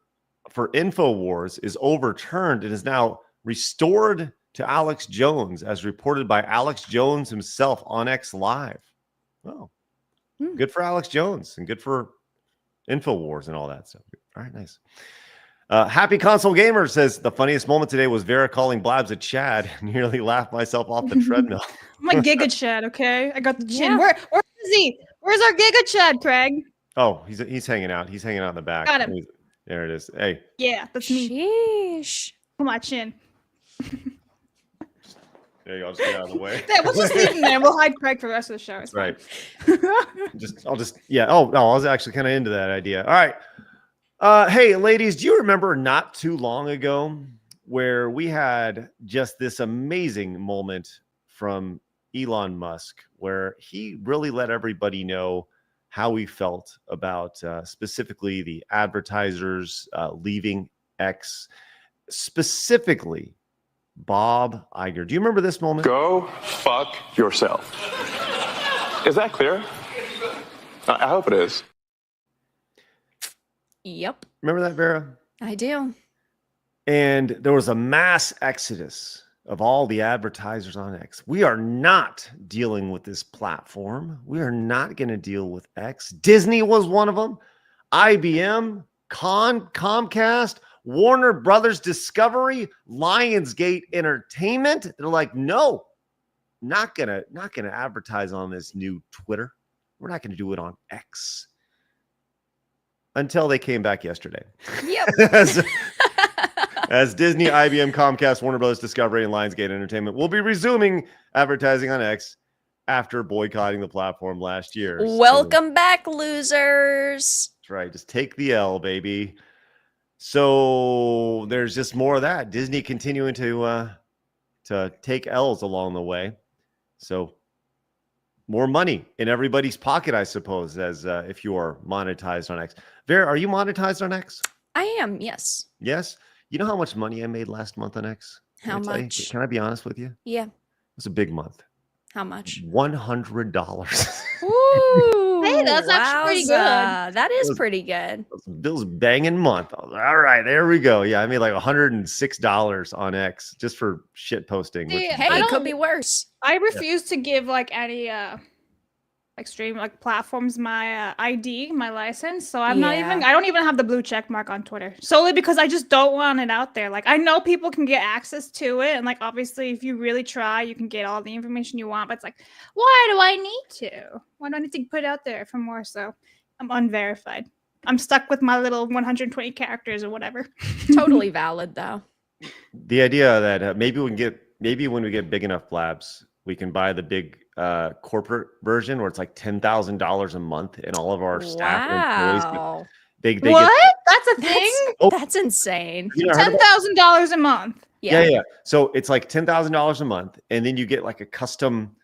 for InfoWars is overturned and is now restored to Alex Jones, as reported by Alex Jones himself on X Live. Oh, good for Alex Jones and good for InfoWars and all that stuff. All right, nice. Happy Console Gamer says, the funniest moment today was Vera calling Blabs a Chad. Nearly laughed myself off the treadmill. I'm a Giga Chad, okay? I got the chin. Yeah. Where is he? Where's our Giga Chad, Craig? Oh, he's hanging out. He's hanging out in the back. Got him. There it is. Hey. Yeah, that's me. Sheesh. Come on, chin. There you go. I'll just get out of the way. Yeah, we'll just leave him there. We'll hide Craig for the rest of the show. It's Right. fine. Yeah. Oh, no, I was actually kind of into that idea. All right. Hey, ladies, do you remember not too long ago where we had just this amazing moment from Elon Musk where he really let everybody know how he felt about specifically the advertisers leaving X, specifically Bob Iger. Do you remember this moment? Go fuck yourself. Is that clear? I hope it is. Yep, Remember that, Vera? I do. And there was a mass exodus of all the advertisers on X. We are not dealing with this platform. We are not going to deal with X. Disney was one of them. IBM, Comcast, Warner Brothers Discovery, Lionsgate Entertainment. They're like, no, not gonna advertise on this new Twitter. We're not gonna do it on X. Until they came back yesterday. Yep. As Disney, IBM, Comcast, Warner Brothers Discovery, and Lionsgate Entertainment will be resuming advertising on X after boycotting the platform last year. Welcome back, losers. That's right. Just take the L, baby. So there's just more of that. Disney continuing to take L's along the way. So more money in everybody's pocket, I suppose, as if you are monetized on X. Vera, are you monetized on X? I am, yes. Yes. You know how much money I made last month on X? How Can I tell you? much? Can I be honest with you? It Yeah. was a big month. How much? $100. Ooh, Hey, that's actually pretty good. wowza. That is pretty good. Bill's banging month. All right, there we go. Yeah, I made like $106 on X just for shit posting. See, Hey, I it could don't- be worse. I refuse to give like any stream platforms my ID, my license. So I'm not even. Yeah. I don't even have the blue check mark on Twitter solely because I just don't want it out there. Like I know people can get access to it, and like obviously if you really try, you can get all the information you want. But it's like, why do I need to? Why do I need to put it out there for more? So I'm unverified. I'm stuck with my little 120 characters or whatever. Totally valid, though. The idea that maybe when we get big enough, Blabs, we can buy the big corporate version where it's like $10,000 a month, and all of our staff and employees. Wow. They What? get, That's a thing? Oh. That's insane. you know, heard about- $10,000 a month. yeah. So it's like $10,000 a month, and then you get like a custom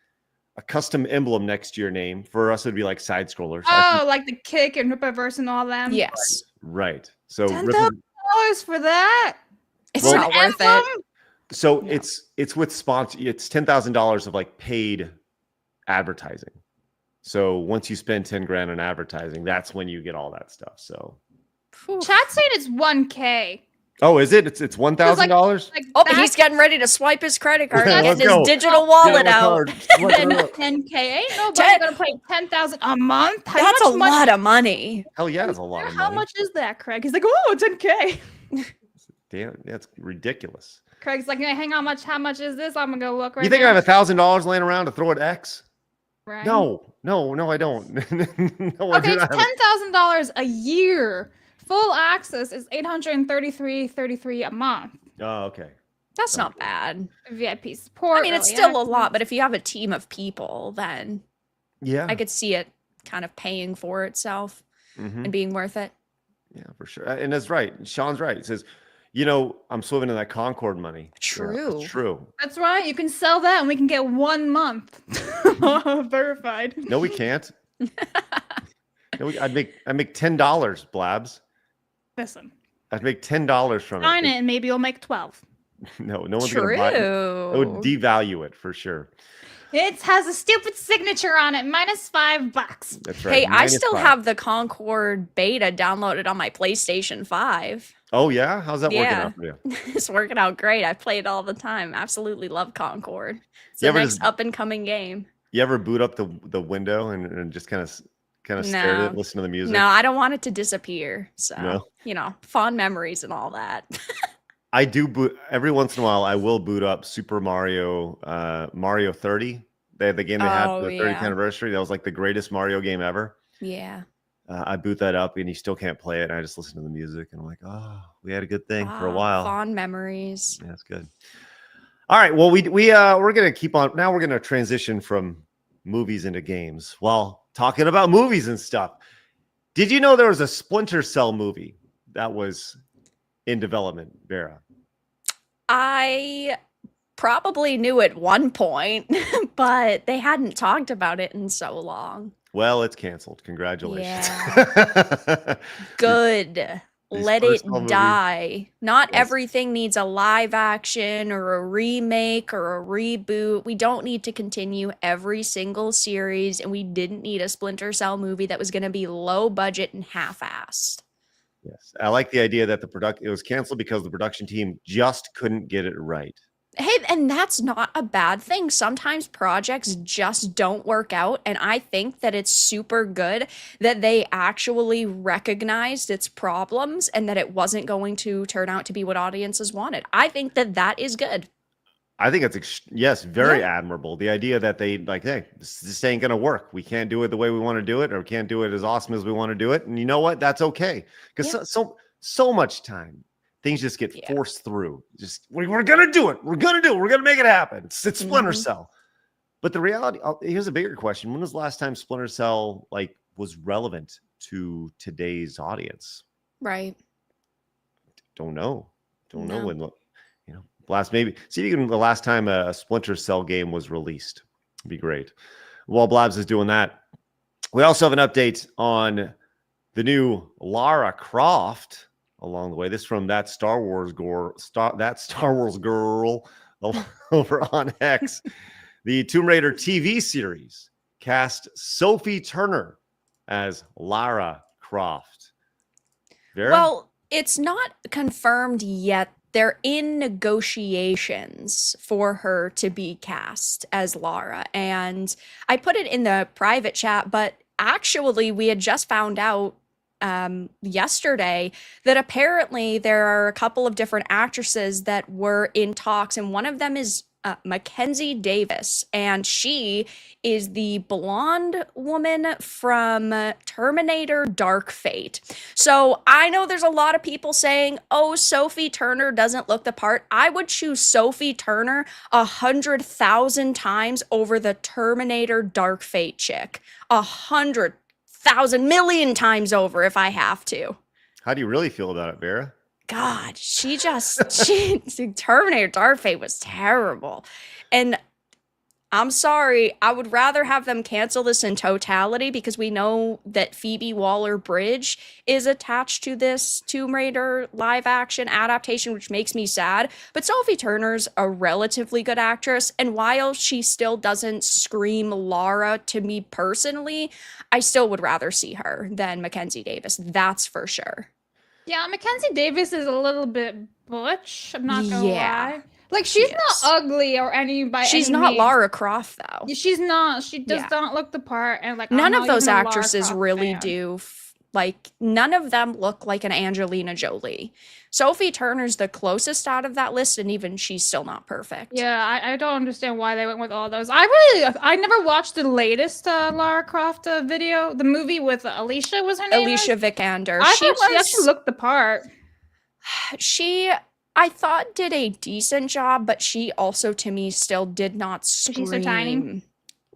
emblem next to your name. For us, it'd be like side scrollers. Oh, like the Kick and Rippaverse and all them. Yes. Right. So $10,000 for that. It's Well- not worth it. Emblem? So it's with sponsor. It's $10,000 of like paid advertising. So once you spend 10 grand on advertising, that's when you get all that stuff. So Phew. Chat saying it's 1K. oh, is it? It's $1,000. Like Oh, that's he's getting ready to swipe his credit card Yeah, and let's get his go. digital wallet out. 10K. Ain't nobody gonna pay 10,000 a month. How That's a much money- lot of money. Hell yeah, it's a lot of How money. much is that, Craig? He's like, oh, 10K. Damn, that's ridiculous. Craig's like, hey, hang on, how much is this? I'm gonna go look right You think now. I have $1,000 laying around to throw at X? Right. No, I don't. No, I Okay, do it's not have- $10,000 a year. Full access is $833.33 a month. Oh, okay. That's not bad. VIP support. I mean, it's early still a access. lot, but if you have a team of people, then Yeah. I could see it kind of paying for itself Mhm. and being worth it. Yeah, for sure. And that's right. Sean's right. He says, I'm swimming in that Concord money. Yeah, True. it's true. That's right. You can sell that, and we can get 1 month verified. No, we can't. I'd make $10, Blabs. Listen, I'd make $10 from sign it. it, and maybe you'll make 12. No one's gonna buy it. It would devalue it for sure. It has a stupid signature on it. -$5. That's right. Hey, I -5. still have the Concord beta downloaded on my PlayStation 5. Oh yeah, how's that working Yeah. out for you? It's working out great. I play it all the time. Absolutely love Concord. It's You the ever next just- up and coming game. You ever boot up the window and just kind of stare at No. it, listen to the music? No, I don't want it to disappear. So, No? fond memories and all that. I do boot every once in a while. I will boot up Super Mario 30. The game they had for the 30th anniversary. That was like the greatest Mario game ever. Yeah. I boot that up and you still can't play it. And I just listen to the music and I'm like, oh, we had a good thing for a while. Fond memories. Yeah, that's good. All right. Well, we're gonna keep on. Now we're gonna transition from movies into games. Well, talking about movies and stuff. Did you know there was a Splinter Cell movie that was in development, Vera? I probably knew at one point, but they hadn't talked about it in so long. Well, it's canceled. Congratulations. Good. These Let first it movies- die. Not Yes. everything needs a live action or a remake or a reboot. We don't need to continue every single series, and we didn't need a Splinter Cell movie that was going to be low budget and half-assed. Yes, I like the idea that it was canceled because the production team just couldn't get it right. Hey, and that's not a bad thing. Sometimes projects just don't work out, and I think that it's super good that they actually recognized its problems and that it wasn't going to turn out to be what audiences wanted. I think that that is good. I think it's very admirable. The idea that they like, hey, this ain't gonna work. We can't do it the way we want to do it, or we can't do it as awesome as we want to do it. And you know what? That's okay, because so much time things just get forced through. Just we're gonna do it. We're gonna do it. We're gonna make it happen. It's Splinter Cell. But the reality, here's a bigger question: when was the last time Splinter Cell was relevant to today's audience? Right. Don't know. Don't know when. Maybe see if you can the last time a Splinter Cell game was released. It'd be great. While Blabs is doing that, we also have an update on the new Lara Croft along the way. This from that Star Wars girl over on X. The Tomb Raider TV series cast Sophie Turner as Lara Croft. Vera? Well, it's not confirmed yet. They're in negotiations for her to be cast as Lara. And I put it in the private chat, but actually we had just found out yesterday that apparently there are a couple of different actresses that were in talks, and one of them is Mackenzie Davis, and she is the blonde woman from Terminator Dark Fate. So I know there's a lot of people saying, oh, Sophie Turner doesn't look the part. I would choose Sophie Turner 100,000 times over the Terminator Dark Fate chick. 100,000 million times over if I have to. How do you really feel about it, Vera? God, Terminator Dark Fate was terrible. And I'm sorry, I would rather have them cancel this in totality because we know that Phoebe Waller-Bridge is attached to this Tomb Raider live action adaptation, which makes me sad. But Sophie Turner's a relatively good actress, and while she still doesn't scream Lara to me personally, I still would rather see her than Mackenzie Davis. That's for sure. Yeah, Mackenzie Davis is a little bit butch. I'm not gonna lie. Like she's not ugly or She's not Lara Croft though. She's not. She does not look the part, and like none I'm of not those even a Lara actresses Croft really fan. do. None of them look like an Angelina Jolie. Sophie Turner's the closest out of that list, and even she's still not perfect. Yeah, I don't understand why they went with all those. I never watched the latest Lara Croft video. The movie with Alicia was her name. Alicia Vikander. I thought she actually looked the part. She, I thought, did a decent job, but she also, to me, still did not scream She's so tiny.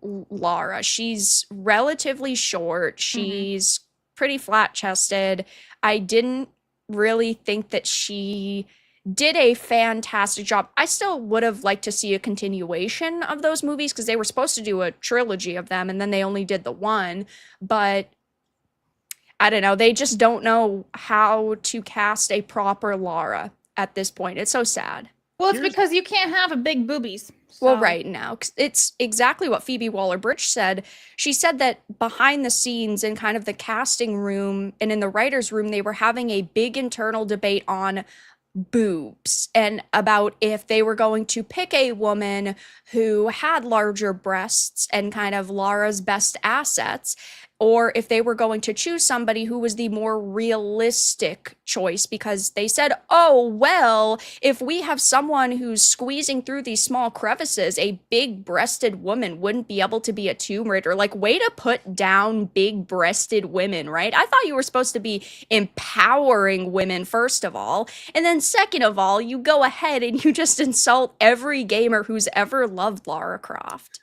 Lara. She's relatively short. She's pretty flat-chested. I didn't really think that she did a fantastic job. I still would have liked to see a continuation of those movies because they were supposed to do a trilogy of them, and then they only did the one. But I don't know. They just don't know how to cast a proper Lara at this point. It's so sad. Well, it's because you can't have a big boobies. Well, So- right now, 'cause it's exactly what Phoebe Waller-Bridge said. She said that behind the scenes in kind of the casting room and in the writer's room, they were having a big internal debate on boobs and about if they were going to pick a woman who had larger breasts and kind of Lara's best assets, or if they were going to choose somebody who was the more realistic choice, because they said, oh, well, if we have someone who's squeezing through these small crevices, a big-breasted woman wouldn't be able to be a Tomb Raider. Like, way to put down big-breasted women, right? I thought you were supposed to be empowering women, first of all, and then second of all, you go ahead and you just insult every gamer who's ever loved Lara Croft.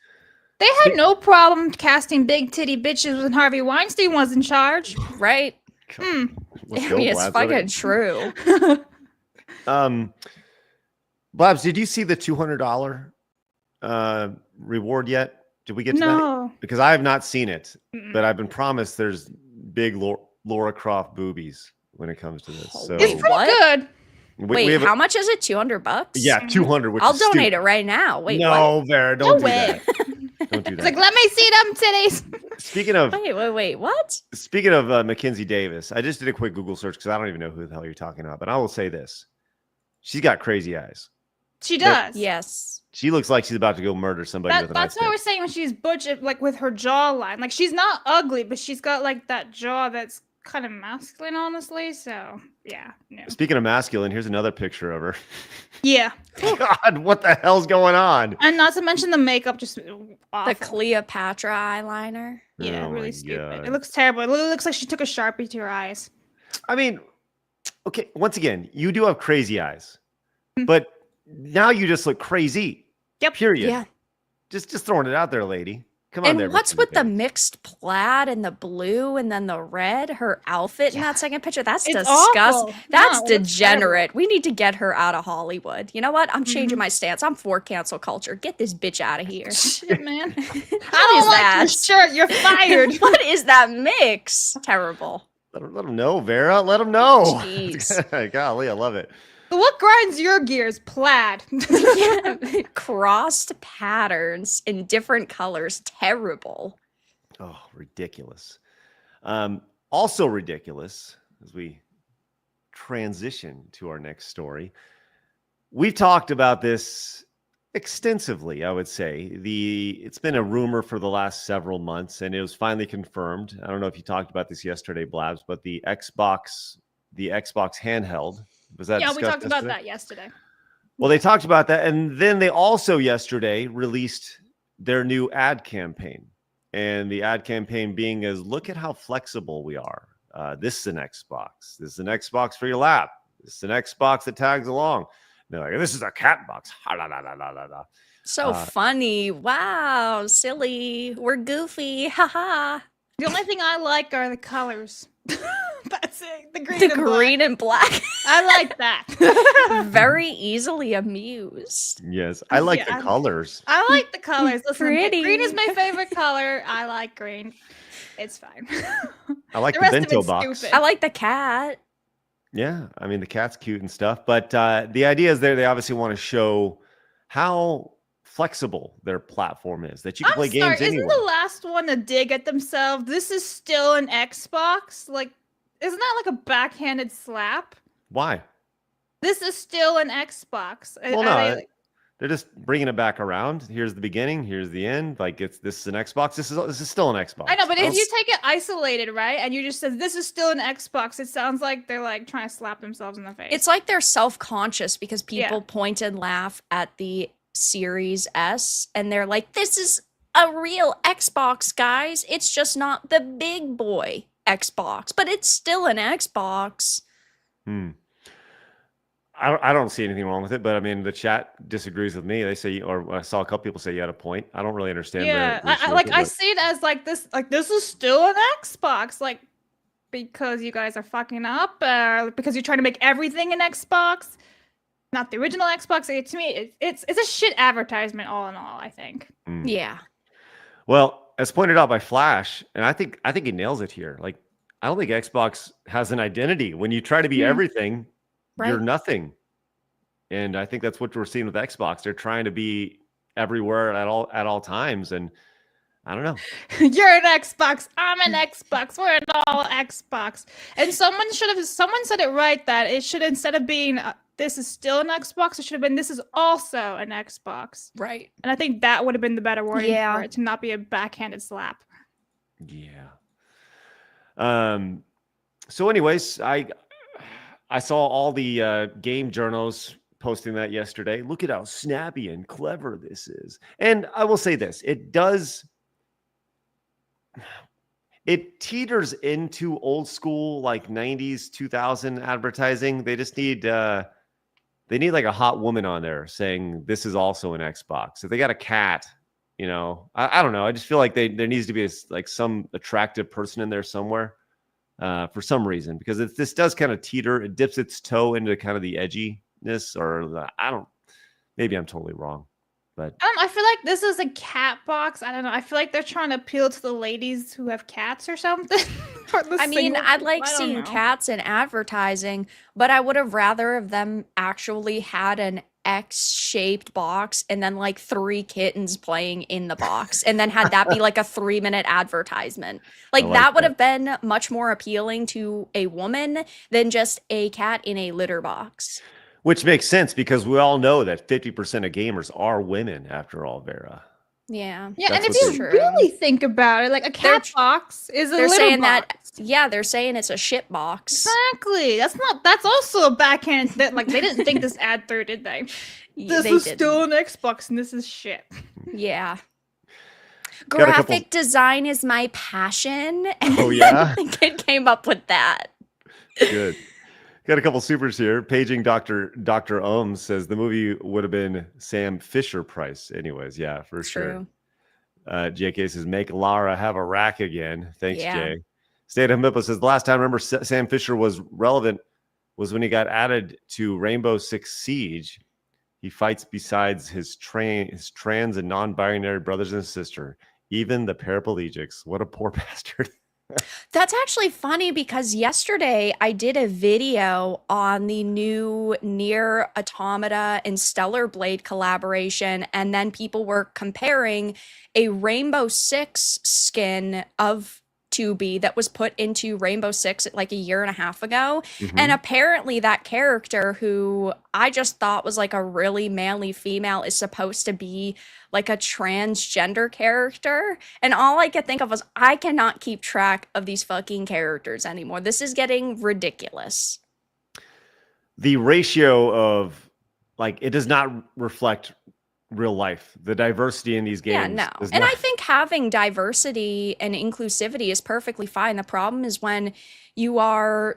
They had no problem casting big titty bitches when Harvey Weinstein was in charge. Right? Let's I go, mean, it's Blabs. fucking true. Blabs, did you see the $200 reward yet? Did we get to that? No. Because I have not seen it, but I've been promised there's big Lara Croft boobies when it comes to this. So It's pretty What? good. Wait, we have how much is it? $200? Yeah, 200. Which I'll is donate stupid. it right now. Wait, No, Vera, don't do way. that. Don't do It's that. like, let me see them titties. Speaking of wait, what? Mackenzie Davis, I just did a quick Google search because I don't even know who the hell you're talking about. But I will say this: she's got crazy eyes. She does. Yes. She looks like she's about to go murder somebody with an That's ice what pick. we're saying when she's butch, like with her jawline. Like she's not ugly, but she's got like that jaw that's kind of masculine, honestly. So yeah, no. Speaking of masculine, here's another picture of her. Yeah. God, what the hell's going on? And not to mention the makeup, just awful. The Cleopatra eyeliner. Yeah, Oh really my stupid. God. It looks terrible. It literally looks like she took a Sharpie to her eyes. I mean, okay, once again, you do have crazy eyes, Hmm. but now you just look crazy. Yep. Period. Yeah. Just throwing it out there, lady. Come on And there. what's Mackenzie with the Davis. mixed plaid and the blue and then the red? Her outfit in that second picture. That's It's disgusting. awful. That's No, it looks degenerate. We need to get her out of Hollywood. You know what? I'm Mm-hmm. changing my stance. I'm for cancel culture. Get this bitch out of here. Shit, man. What I is don't like that? your shirt. You're fired. What is that mix? Terrible. Let them know, Vera. Let them know. Jeez. Golly, I love it. But what grinds your gears? Plaid. Yeah. Crossed patterns in different colors. Terrible. Oh, ridiculous. Also ridiculous as we transition to our next story. We've talked about this extensively, I would say. It's been a rumor for the last several months, and it was finally confirmed. I don't know if you talked about this yesterday, Blabs, but the Xbox handheld, was that Yeah, we discussed talked about yesterday? that yesterday. Well, they talked about that, and then they also yesterday released their new ad campaign. And the ad campaign being is, look at how flexible we are. This is an Xbox. This is an Xbox for your lap. This is an Xbox that tags along. And they're like, this is a cat box. Ha, la, la, la, la, la, la. So funny. Wow. Silly. We're goofy. Haha. The only thing I like are the colors. That's it. The green The and black. green and black. I like that. Very easily amused. Yes, I like Yeah, the colors. I like the colors. Listen, Pretty. green is my favorite color. I like green. It's fine. I like The the rest of bento it's box. stupid. I like the cat. Yeah, I mean, the cat's cute and stuff. But the idea is they obviously want to show how flexible their platform is, that you can play games Isn't anywhere. the last one a dig at themselves? This is still an Xbox? Like, isn't that like a backhanded slap? Why? This is still an Xbox. Well, no, they're just bringing it back around. Here's the beginning. Here's the end. Like this is an Xbox. This is still an Xbox. I know, but I if don't- you take it isolated, right, and you just said this is still an Xbox, it sounds like they're like trying to slap themselves in the face. It's like they're self-conscious because people Yeah. point and laugh at the Series S and they're like, this is a real Xbox, guys. It's just not the big boy Xbox, but it's still an Xbox. I don't see anything wrong with it, but I mean, the chat disagrees with me. They say, or I saw a couple people say you had a point. I don't really understand. yeah, the issue I with like it, I but- see it as like this is still an Xbox, like because you guys are fucking up, because you're trying to make everything an Xbox, not the original Xbox. To me, it's a shit advertisement, all in all. I think. Yeah. Well, as pointed out by Flash, and I think he nails it here. Like, I don't think Xbox has an identity. When you try to be everything, you're Right. nothing. And I think that's what we're seeing with Xbox. They're trying to be everywhere at all times. And I don't know. You're an Xbox. I'm an Xbox. We're an all Xbox. And someone said it right that it should, instead of being this is still an Xbox, it should have been this is also an Xbox. Right. And I think that would have been the better wording Yeah. for it, to not be a backhanded slap. Yeah. So anyways, I saw all the game journals posting that yesterday. Look at how snappy and clever this is. And I will say this, it teeters into old school, like 90s, 2000 advertising. They just need like a hot woman on there saying this is also an Xbox. If they got a cat, you know, I don't know. I just feel like there needs to be some attractive person in there somewhere for some reason, because this does kind of teeter. It dips its toe into kind of the edginess, or maybe I'm totally wrong. But I feel like this is a cat box. I don't know. I feel like they're trying to appeal to the ladies who have cats or something. I mean, I like seeing cats in advertising, but I would have rather of them actually had an X-shaped box and then like 3 kittens playing in the box, and then had that be like a 3-minute advertisement. Like that would have been much more appealing to a woman than just a cat in a litter box. which makes sense because we all know that 50% of gamers are women after all, Vera. Yeah. Yeah, That's and if you really think about it, like a cat box is a They're litter saying box. they're saying it's a shit box. Exactly. That's also a backhand that, like, they didn't think this ad through, did they? This they is didn't. still an Xbox and this is shit. Yeah. Got a couple- Graphic design is my passion. Oh, yeah? The kid came up with that. Good. Got a couple supers here. Paging Dr. Ohms says the movie would have been Sam Fisher price. Anyways, yeah, for sure. JK says, make Lara have a rack again. Thanks, Yeah. Jay. State of Mippo says, the last time I remember Sam Fisher was relevant was when he got added to Rainbow Six Siege. He fights besides his trans and non-binary brothers and sister, even the paraplegics. What a poor bastard. That's actually funny because yesterday I did a video on the new Nier Automata and Stellar Blade collaboration, and then people were comparing a Rainbow Six skin of 2B that was put into Rainbow Six like a year and a half ago. And apparently that character, who I just thought was like a really manly female, is supposed to be like a transgender character. And all I could think of was, I cannot keep track of these fucking characters anymore. This is getting ridiculous. The ratio of, like, it does not reflect real life. The diversity in these games. Yeah, no. does And not- I think having diversity and inclusivity is perfectly fine. The problem is when you're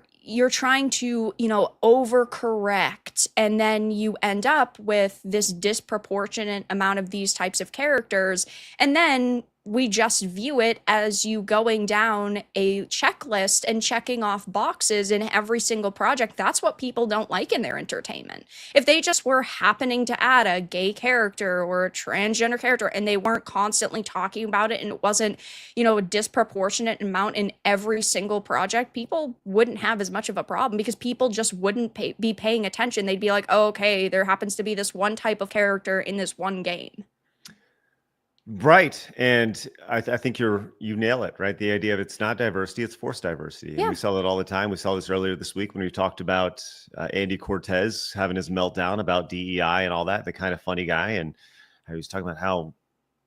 trying to, overcorrect, and then you end up with this disproportionate amount of these types of characters, and then we just view it as you going down a checklist and checking off boxes in every single project. That's what people don't like in their entertainment. If they just were happening to add a gay character or a transgender character and they weren't constantly talking about it, and it wasn't, a disproportionate amount in every single project, people wouldn't have as much of a problem because people just wouldn't be paying attention. They'd be like, oh, okay, there happens to be this one type of character in this one game. Right. And I think you nail it, right? The idea of it's not diversity, it's forced diversity. Yeah. And we saw that all the time. We saw this earlier this week when we talked about Andy Cortez having his meltdown about DEI and all that, the kind of funny guy. And he was talking about how,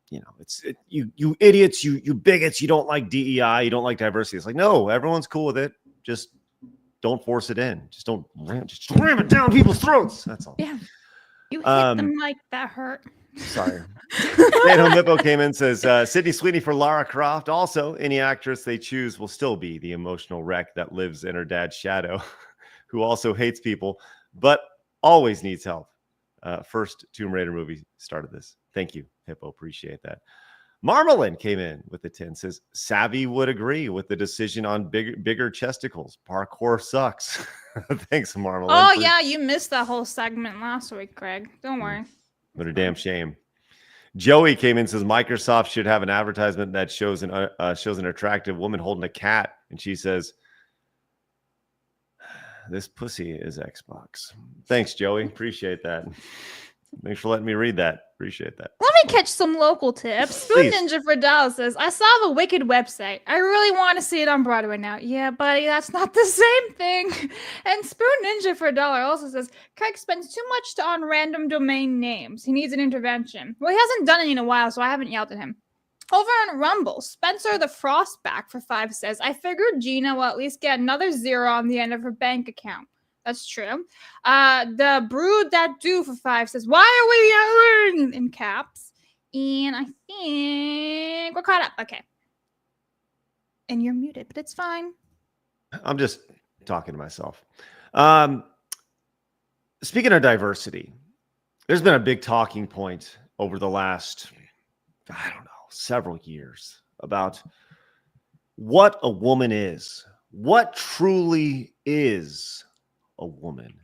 you idiots, you bigots, you don't like DEI, you don't like diversity. It's like, no, everyone's cool with it. Just don't force it in. Just don't ram it down people's throats. That's all. Yeah. You hit the mic, that hurt. Sorry. Stay-at-home Hippo came in and says, Sydney Sweeney for Lara Croft. Also, any actress they choose will still be the emotional wreck that lives in her dad's shadow, who also hates people, but always needs help. First Tomb Raider movie started this. Thank you, Hippo. Appreciate that. Marmalin came in with the 10, says, Savvy would agree with the decision on bigger chesticles. Parkour sucks. Thanks, Marmalin. Oh, yeah, you missed that whole segment last week, Craig. Don't worry. What a damn shame. Joey came in and says Microsoft should have an advertisement that shows an attractive woman holding a cat, and she says, "This pussy is Xbox." Thanks, Joey. Appreciate that. Thanks for letting me read that. Appreciate that. Let me catch some local tips. Spoon Please. Ninja for Dollar says, I saw the Wicked website. I really want to see it on Broadway now. Yeah, buddy, that's not the same thing. And Spoon Ninja for $1 also says, Craig spends too much on random domain names. He needs an intervention. Well, he hasn't done it in a while, so I haven't yelled at him. Over on Rumble, Spencer the Frostback for 5 says, I figured Gina will at least get another 0 on the end of her bank account. That's true. The Brood That Do for 5 says, why are we yelling in caps? And I think we're caught up. Okay. And you're muted, but it's fine. I'm just talking to myself. Speaking of diversity, there's been a big talking point over the last, I don't know, several years about what a woman is. What truly is a woman?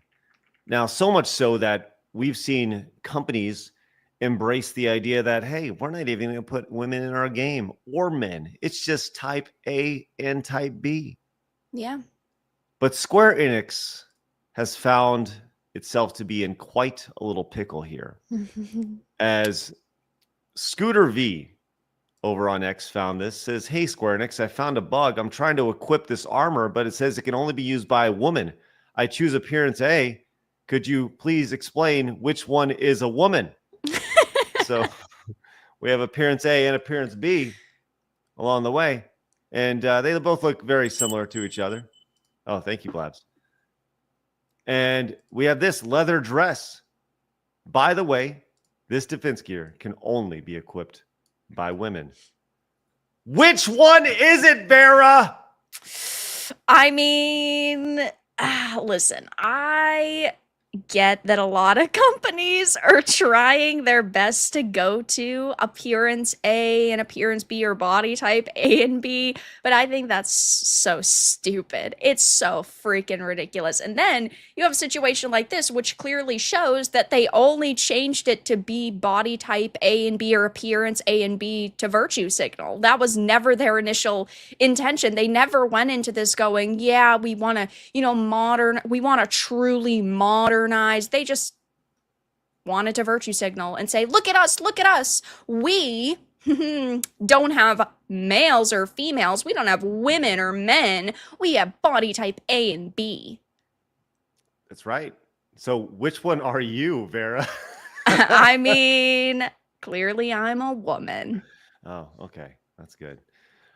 Now, so much so that we've seen companies embrace the idea that, hey, we're not even going to put women in our game or men. It's just type A and type B. Yeah. But Square Enix has found itself to be in quite a little pickle here. As Scooter V over on X found this, says, hey, Square Enix, I found a bug. I'm trying to equip this armor, but it says it can only be used by a woman. I choose appearance A. Could you please explain which one is a woman? So we have appearance A and appearance B along the way. And they both look very similar to each other. Oh, thank you, Blabs. And we have this leather dress. By the way, this defense gear can only be equipped by women. Which one is it, Vera? I mean, listen, I get that a lot of companies are trying their best to go to appearance A and appearance B or body type A and B, but I think that's so stupid. It's so freaking ridiculous. And then you have a situation like this, which clearly shows that they only changed it to be body type A and B or appearance A and B to virtue signal. That was never their initial intention. They never went into this going, yeah, we want to, we want to truly modernize. They just wanted to virtue signal and say, look at us. We don't have males or females. We don't have women or men. We have body type A and B. That's right. So which one are you, Vera? I mean, clearly I'm a woman. Oh, okay. That's good.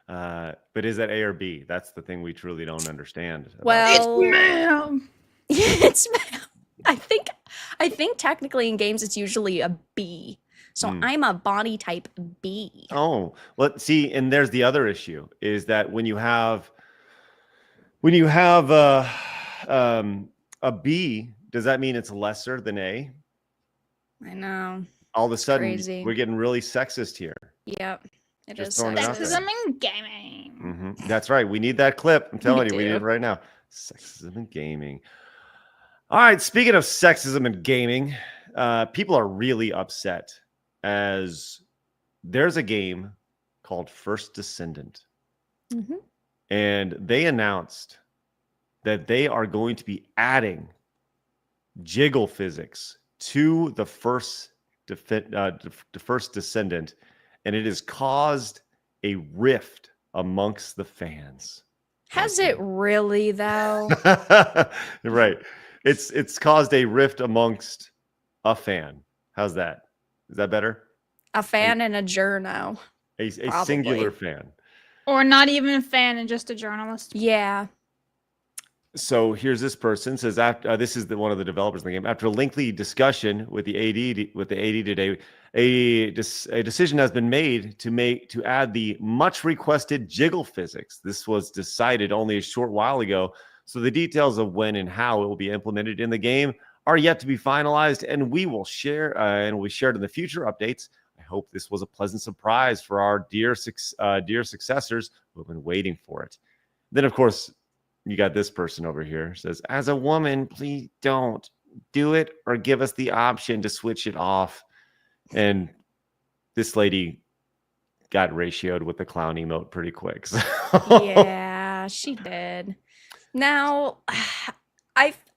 But is that A or B? That's the thing we truly don't understand. Well, It's ma'am. It's ma'am. I think technically in games it's usually a B. So I'm a body type B. Oh, let's see. And there's the other issue is that when you have a B, does that mean it's lesser than A? I know. All of a sudden, Crazy. we're getting really sexist here. Yep. It Just is throwing it out there. Sexism in gaming. That's right. We need that clip. I'm telling you, we need it right now. Sexism in gaming. All right. Speaking of sexism in gaming, people are really upset as there's a game called First Descendant. And they announced that they are going to be adding jiggle physics to the first Descendant, and it has caused a rift amongst the fans. Has it really though? Right. It's caused a rift amongst a fan. How's that? Is that better? A fan and a journo. A Probably. singular fan. Or not even a fan and just a journalist. Yeah. So here's this person says, after this is one of the developers in the game. After a lengthy discussion with the AD today, a decision has been made to add the much requested jiggle physics. This was decided only a short while ago, so the details of when and how it will be implemented in the game are yet to be finalized, and we will share and will be shared in the future updates. I hope this was a pleasant surprise for our dear successors who have been waiting for it. Then, of course, you got this person over here says, as a woman, please don't do it or give us the option to switch it off. And this lady got ratioed with the clown emote pretty quick. So. Yeah, she did. Now,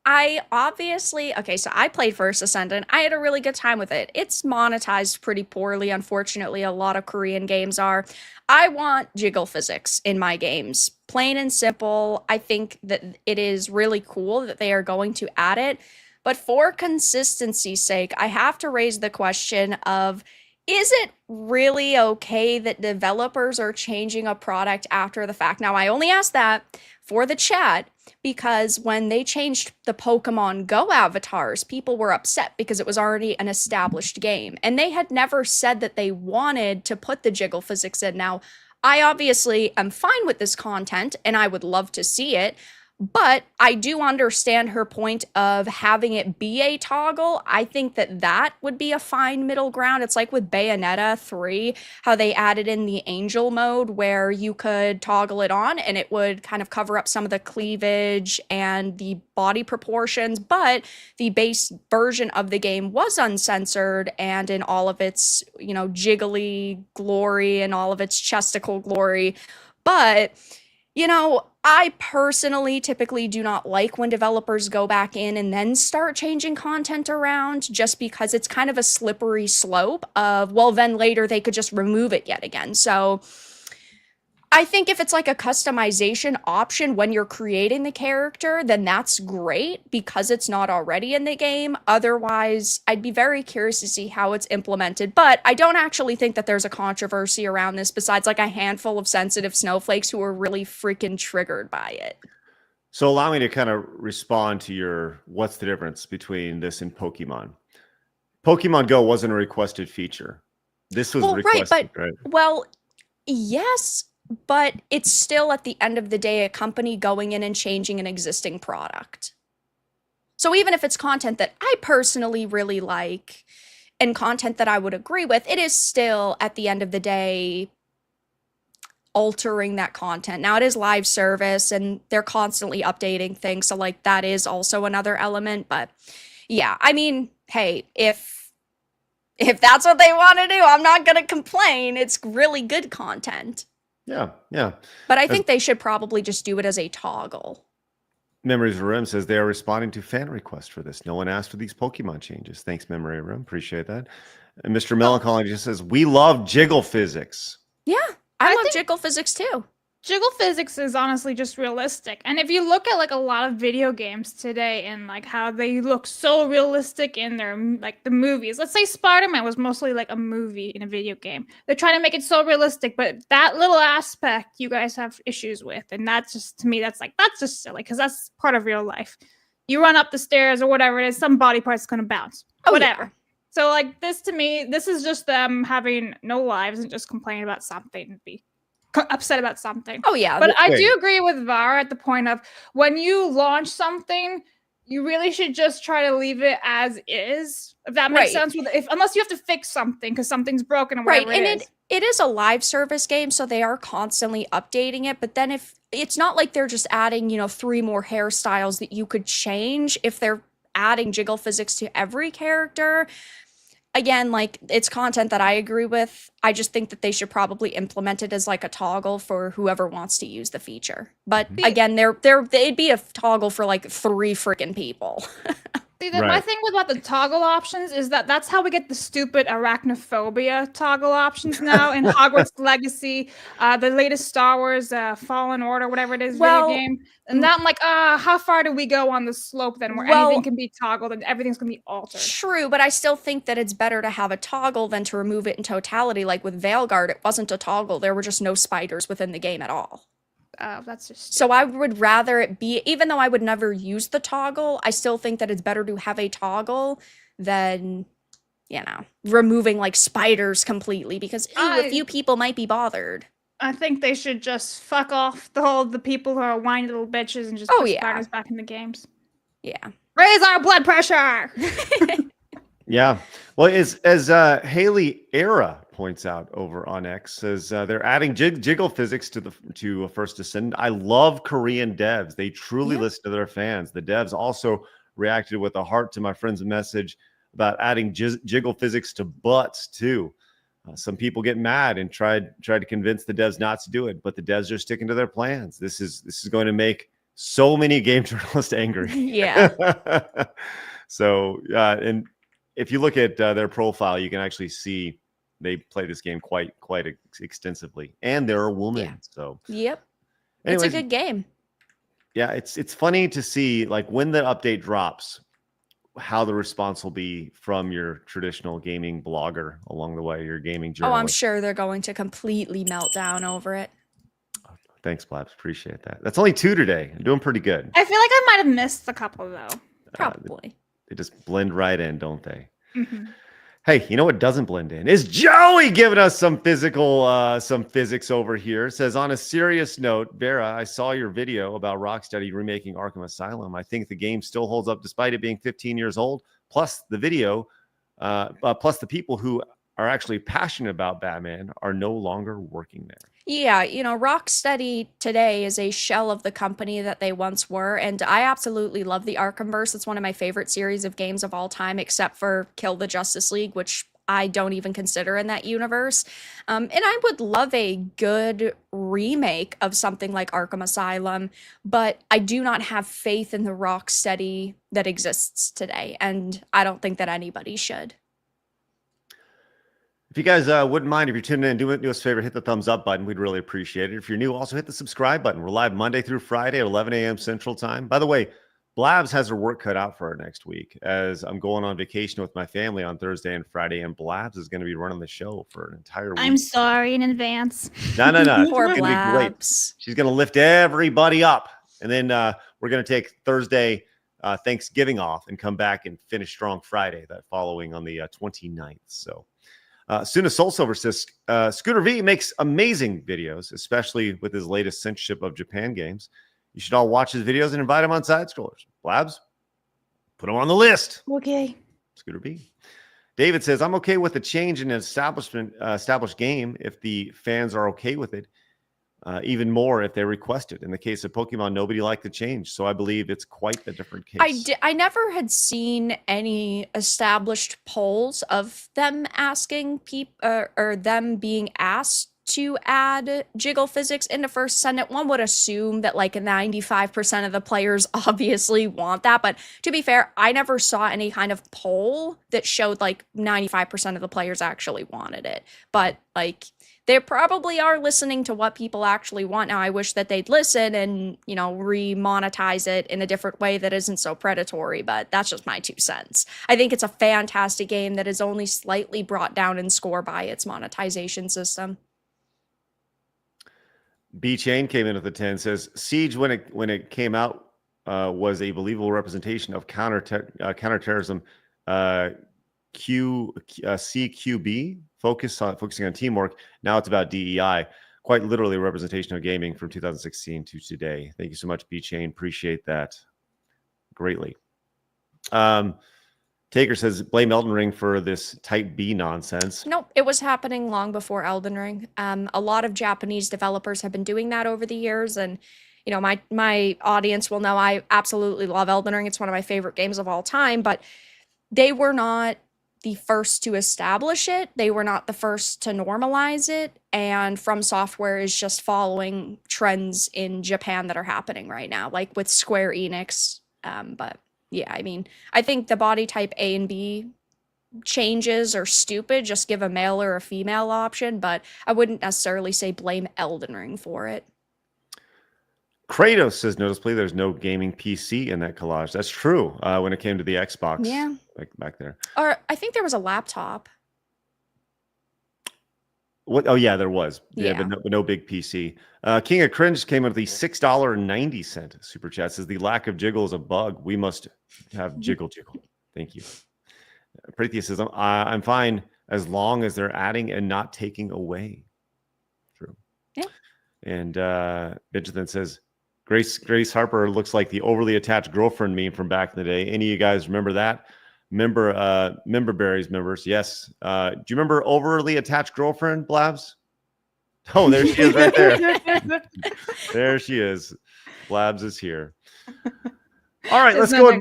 I obviously, okay, so I played first Descendant. I had a really good time with it. It's monetized pretty poorly, unfortunately. A lot of Korean games are. I want jiggle physics in my games. Plain and simple. I think that it is really cool that they are going to add it. But for consistency's sake, I have to raise the question of, is it really okay that developers are changing a product after the fact? Now, I only ask that for the chat because when they changed the Pokemon Go avatars, people were upset because it was already an established game. And they had never said that they wanted to put the jiggle physics in. Now, I obviously am fine with this content and I would love to see it. But I do understand her point of having it be a toggle. I think that that would be a fine middle ground. It's like with Bayonetta 3, how they added in the angel mode where you could toggle it on and it would kind of cover up some of the cleavage and the body proportions. But the base version of the game was uncensored and in all of its, jiggly glory and all of its chesticle glory. But I personally typically do not like when developers go back in and then start changing content around just because it's kind of a slippery slope of, well, then later they could just remove it yet again. So I think if it's like a customization option when you're creating the character, then that's great because it's not already in the game. Otherwise, I'd be very curious to see how it's implemented. But I don't actually think that there's a controversy around this besides like a handful of sensitive snowflakes who are really freaking triggered by it. So allow me to kind of respond to your, what's the difference between this and Pokemon? Pokemon Go wasn't a requested feature. This was requested, right? Well, yes, but it's still at the end of the day a company going in and changing an existing product. So even if it's content that I personally really like and content that I would agree with, it is still at the end of the day altering that content. Now it is live service and they're constantly updating things, so like that is also another element. But yeah, I mean, hey, if that's what they want to do, I'm not gonna complain. It's really good content. Yeah. But I think they should probably just do it as a toggle. Memories of Rim says they are responding to fan requests for this. No one asked for these Pokemon changes. Thanks, Memory of Rim. Appreciate that. And Mr. Melancholy just says, we love jiggle physics. Yeah, I love jiggle physics too. Jiggle physics is honestly just realistic. And if you look at like a lot of video games today and like how they look so realistic in their like the movies. Let's say Spider-Man was mostly like a movie in a video game. They're trying to make it so realistic, but that little aspect you guys have issues with. And that's just, to me, that's just silly because that's part of real life. You run up the stairs or whatever it is, some body part's going to bounce. Whatever. Yeah. So like this, to me, this is just them having no lives and just complaining about something and be upset about something. Oh yeah, but I do agree with Vara at the point of when you launch something, you really should just try to leave it as is. If that makes sense. Unless you have to fix something because something's broken or whatever it is a live service game, so they are constantly updating it. But then if it's not like they're just adding 3 more hairstyles that you could change, if they're adding jiggle physics to every character. Again, like, it's content that I agree with. I just think that they should probably implement it as like a toggle for whoever wants to use the feature. But again, they'd be a toggle for like 3 freaking people. See, my thing about the toggle options is that's how we get the stupid arachnophobia toggle options now in Hogwarts Legacy, the latest Star Wars Fallen Order, whatever it is, video game. And now I'm like, how far do we go on the slope then where anything can be toggled and everything's going to be altered? True, but I still think that it's better to have a toggle than to remove it in totality. Like with Veilguard, it wasn't a toggle. There were just no spiders within the game at all. That's just so I would rather it be, even though I would never use the toggle, I still think that it's better to have a toggle than, removing like spiders completely because a few people might be bothered. I think they should just fuck off the people who are whiny little bitches and just put spiders back in the games. Yeah. Raise our blood pressure! Yeah. Well, as Haley Era points out over on X, says they're adding jiggle physics to First Descendant. I love Korean devs. They truly listen to their fans. The devs also reacted with a heart to my friend's message about adding jiggle physics to butts too. Some people get mad and tried to convince the devs not to do it, but the devs are sticking to their plans. This is going to make So many game journalists angry. Yeah. So, and if you look at their profile, you can actually see they play this game quite extensively, and they're a woman. Yeah. So, Yep. anyways, It's a good game. yeah, it's funny to see like when the update drops, how the response will be from your traditional gaming blogger along the way, your gaming Oh, I'm journalist. sure they're going to completely melt down over it. Thanks, Blabs. Appreciate that. That's only 2 today. I'm doing pretty good. I feel like I might have missed a couple though. Probably. They just blend right in, don't they? Mhm. Hey, you know what doesn't blend in is Joey giving us some some physics over here. Says, on a serious note, Vera, I saw your video about Rocksteady remaking Arkham Asylum. I think the game still holds up despite it being 15 years old. Plus the video, plus the people who are actually passionate about Batman are no longer working there. Yeah, Rocksteady today is a shell of the company that they once were, and I absolutely love the Arkhamverse. It's one of my favorite series of games of all time, except for Kill the Justice League, which I don't even consider in that universe. And I would love a good remake of something like Arkham Asylum, but I do not have faith in the Rocksteady that exists today, and I don't think that anybody should. If you guys wouldn't mind, if you're tuning in, do us a favor, hit the thumbs up button. We'd really appreciate it. If you're new, also hit the subscribe button. We're live Monday through Friday at 11 a.m. Central Time. By the way, Blabs has her work cut out for her next week, as I'm going on vacation with my family on Thursday and Friday, and Blabs is going to be running the show for an entire week. I'm sorry in advance. No. Poor It's gonna be great. Blabs. She's going to lift everybody up. And then we're going to take Thursday, Thanksgiving off and come back and finish strong Friday, that following on the 29th. So. Soon as Soul Silver says, Scooter V makes amazing videos, especially with his latest censorship of Japan games. You should all watch his videos and invite him on Side Scrollers. Blabs, put him on the list. Okay. Scooter V. David says, I'm okay with the change in an established game if the fans are okay with it. Even more if they request it. In the case of Pokemon, nobody liked the change, so I believe it's quite a different case. I never had seen any established polls of them asking people or them being asked to add Jiggle physics into First Descendant. One would assume that like 95% of the players obviously want that, but to be fair, I never saw any kind of poll that showed like 95% of the players actually wanted it. But like, they probably are listening to what people actually want. Now, I wish that they'd listen and, re-monetize it in a different way that isn't so predatory, but that's just my 2 cents. I think it's a fantastic game that is only slightly brought down in score by its monetization system. B Chain came in at the 10, says, Siege, when it came out, was a believable representation of counterterrorism CQB, focusing on teamwork. Now it's about DEI. Quite literally a representation of gaming from 2016 to today. Thank you so much, B-Chain. Appreciate that greatly. Taker says, blame Elden Ring for this Type B nonsense. Nope, it was happening long before Elden Ring. A lot of Japanese developers have been doing that over the years, and my audience will know I absolutely love Elden Ring. It's one of my favorite games of all time, but they were not the first to establish it. They were not the first to normalize it. And From Software is just following trends in Japan that are happening right now, like with Square Enix. But yeah, I think the body type A and B changes are stupid. Just give a male or a female option, but I wouldn't necessarily say blame Elden Ring for it. Kratos says, noticeably, there's no gaming PC in that collage. That's true. When it came to the Xbox, Yeah. like back there. Or I think there was a laptop. What? Oh yeah, there was. Yeah, Yeah. but no big PC. King of Cringe came with the $6.90 super chat. Says the lack of Jiggle is a bug. We must have Jiggle. Thank you. Prithia says, I'm fine as long as they're adding and not taking away. True. Yeah. And Benjamin says, Grace Harper looks like the overly attached girlfriend meme from back in the day. Any of you guys remember that? Member berries members. Yes. Do you remember overly attached girlfriend, Blabs? Oh, there she is right there. There she is. Blabs is here. All right, let's go.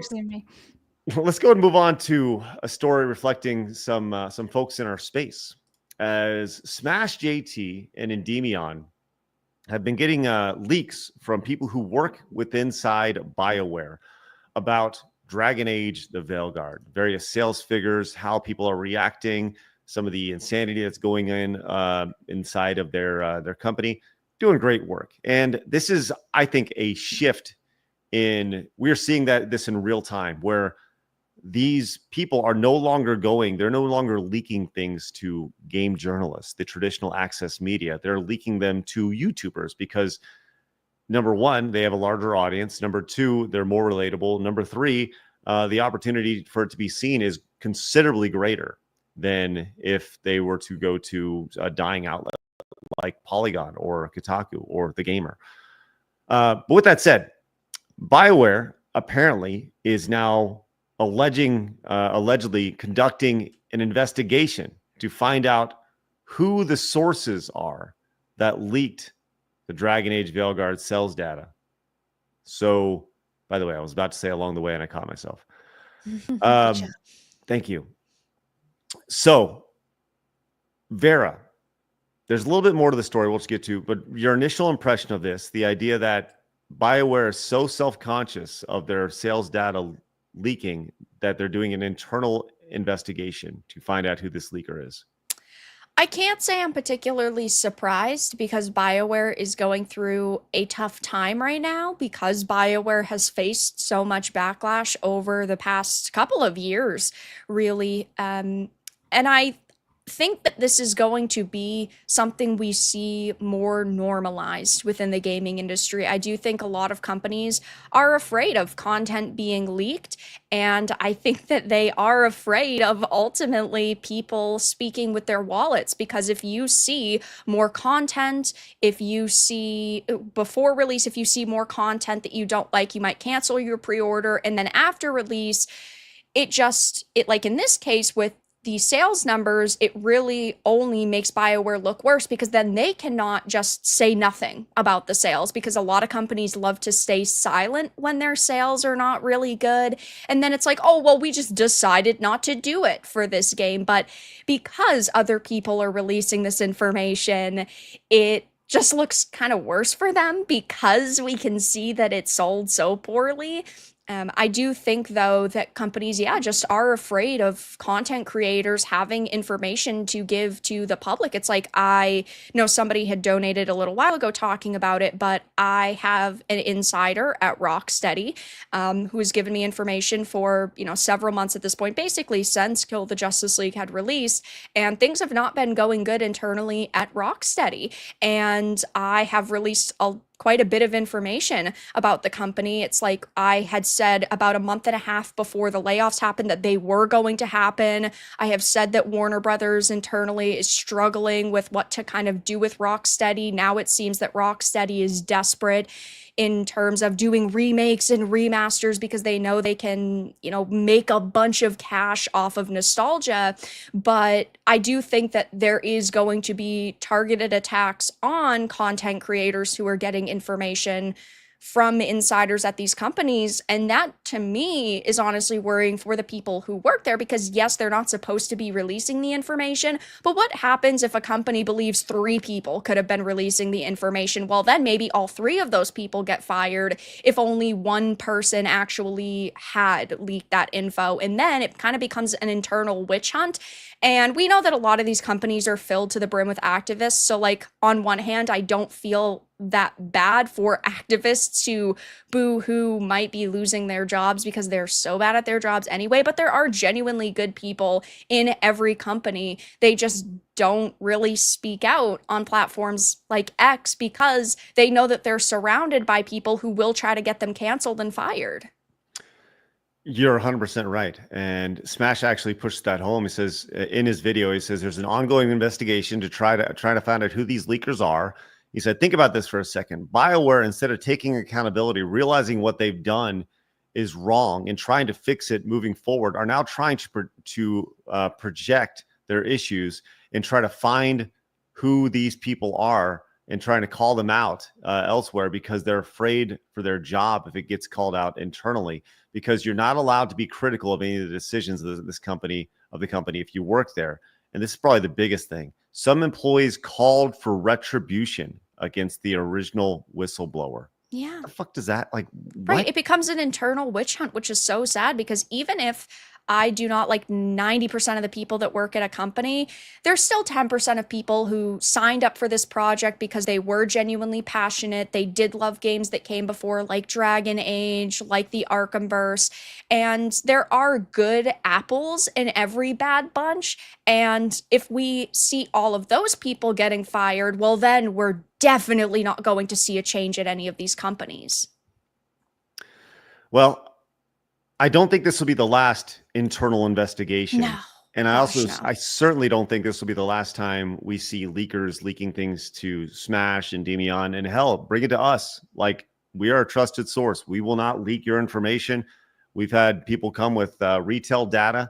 Let's go and move on to a story reflecting some folks in our space. As Smash JT and Endymion have been getting leaks from people who work with inside BioWare about Dragon Age, the Veilguard, various sales figures, how people are reacting, some of the insanity that's going in inside of their company, doing great work. And this is, I think, a shift in, we're seeing this in real time, where these people are no longer they're no longer leaking things to game journalists, the traditional access media. They're leaking them to YouTubers because, number one, they have a larger audience. Number two, they're more relatable. Number three, the opportunity for it to be seen is considerably greater than if they were to go to a dying outlet like Polygon or Kotaku or The Gamer. But with that said, BioWare apparently is now allegedly conducting an investigation to find out who the sources are that leaked the Dragon Age Veilguard sales data. So, by the way, I was about to say along the way and I caught myself. Thank you. So, Vera, there's a little bit more to the story we'll just get to, but your initial impression of this, the idea that BioWare is so self-conscious of their sales data leaking that they're doing an internal investigation to find out who this leaker is. I can't say I'm particularly surprised because BioWare is going through a tough time right now because BioWare has faced so much backlash over the past couple of years, really. And I think that this is going to be something we see more normalized within the gaming industry. I do think a lot of companies are afraid of content being leaked, and I think that they are afraid of ultimately people speaking with their wallets, because if you see more content, if you see before release, if you see more content that you don't like, you might cancel your pre-order, and then after release, it like in this case with the sales numbers, it really only makes BioWare look worse because then they cannot just say nothing about the sales, because a lot of companies love to stay silent when their sales are not really good. And then it's like, oh, well, we just decided not to do it for this game. But because other people are releasing this information, it just looks kind of worse for them because we can see that it sold so poorly. I do think, though, that companies, just are afraid of content creators having information to give to the public. It's like, I know somebody had donated a little while ago talking about it, but I have an insider at Rocksteady who has given me information for, several months at this point, basically since Kill the Justice League had released, and things have not been going good internally at Rocksteady. And I have released quite a bit of information about the company. It's like I had said about a month and a half before the layoffs happened that they were going to happen. I have said that Warner Brothers internally is struggling with what to kind of do with Rocksteady. Now it seems that Rocksteady is desperate in terms of doing remakes and remasters because they know they can, make a bunch of cash off of nostalgia. But I do think that there is going to be targeted attacks on content creators who are getting information from insiders at these companies. And that, to me, is honestly worrying for the people who work there because, yes, they're not supposed to be releasing the information. But what happens if a company believes 3 people could have been releasing the information? Well, then maybe all 3 of those people get fired if only one person actually had leaked that info. And then it kind of becomes an internal witch hunt. And we know that a lot of these companies are filled to the brim with activists. So, like, on one hand, I don't feel that bad for activists who boo-hoo might be losing their jobs because they're so bad at their jobs anyway, but there are genuinely good people in every company. They just don't really speak out on platforms like X because they know that they're surrounded by people who will try to get them canceled and fired. You're 100% right. And Smash actually pushed that home. He says in his video, he says there's an ongoing investigation to try to find out who these leakers are. He said, think about this for a second. BioWare, instead of taking accountability, realizing what they've done is wrong and trying to fix it moving forward, are now trying to project their issues and try to find who these people are and trying to call them out elsewhere because they're afraid for their job if it gets called out internally, because you're not allowed to be critical of any of the decisions of the company if you work there. And this is probably the biggest thing. Some employees called for retribution against the original whistleblower. Yeah. The fuck does that like? Right. What? It becomes an internal witch hunt, which is so sad because even if I do not like 90% of the people that work at a company, there's still 10% of people who signed up for this project because they were genuinely passionate. They did love games that came before, like Dragon Age, like the Arkhamverse. And there are good apples in every bad bunch. And if we see all of those people getting fired, well, then we're definitely not going to see a change at any of these companies. Well, I don't think this will be the last internal investigation. No. And I Gosh, also, no. I certainly don't think this will be the last time we see leakers leaking things to Smash and Demion. And hell, bring it to us. Like, we are a trusted source. We will not leak your information. We've had people come with retail data.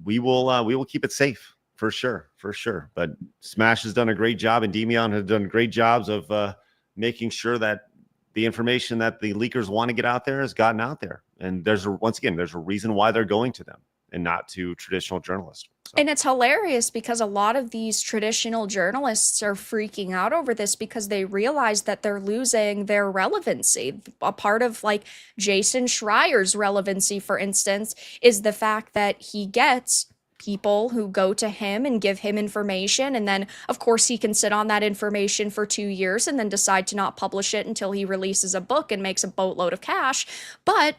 We will keep it safe for sure, for sure. But Smash has done a great job, and Demion has done great jobs of making sure that the information that the leakers want to get out there has gotten out there. And once again, there's a reason why they're going to them and not to traditional journalists. So. And it's hilarious because a lot of these traditional journalists are freaking out over this because they realize that they're losing their relevancy. A part of like Jason Schreier's relevancy, for instance, is the fact that he gets people who go to him and give him information. And then, of course, he can sit on that information for 2 years and then decide to not publish it until he releases a book and makes a boatload of cash. But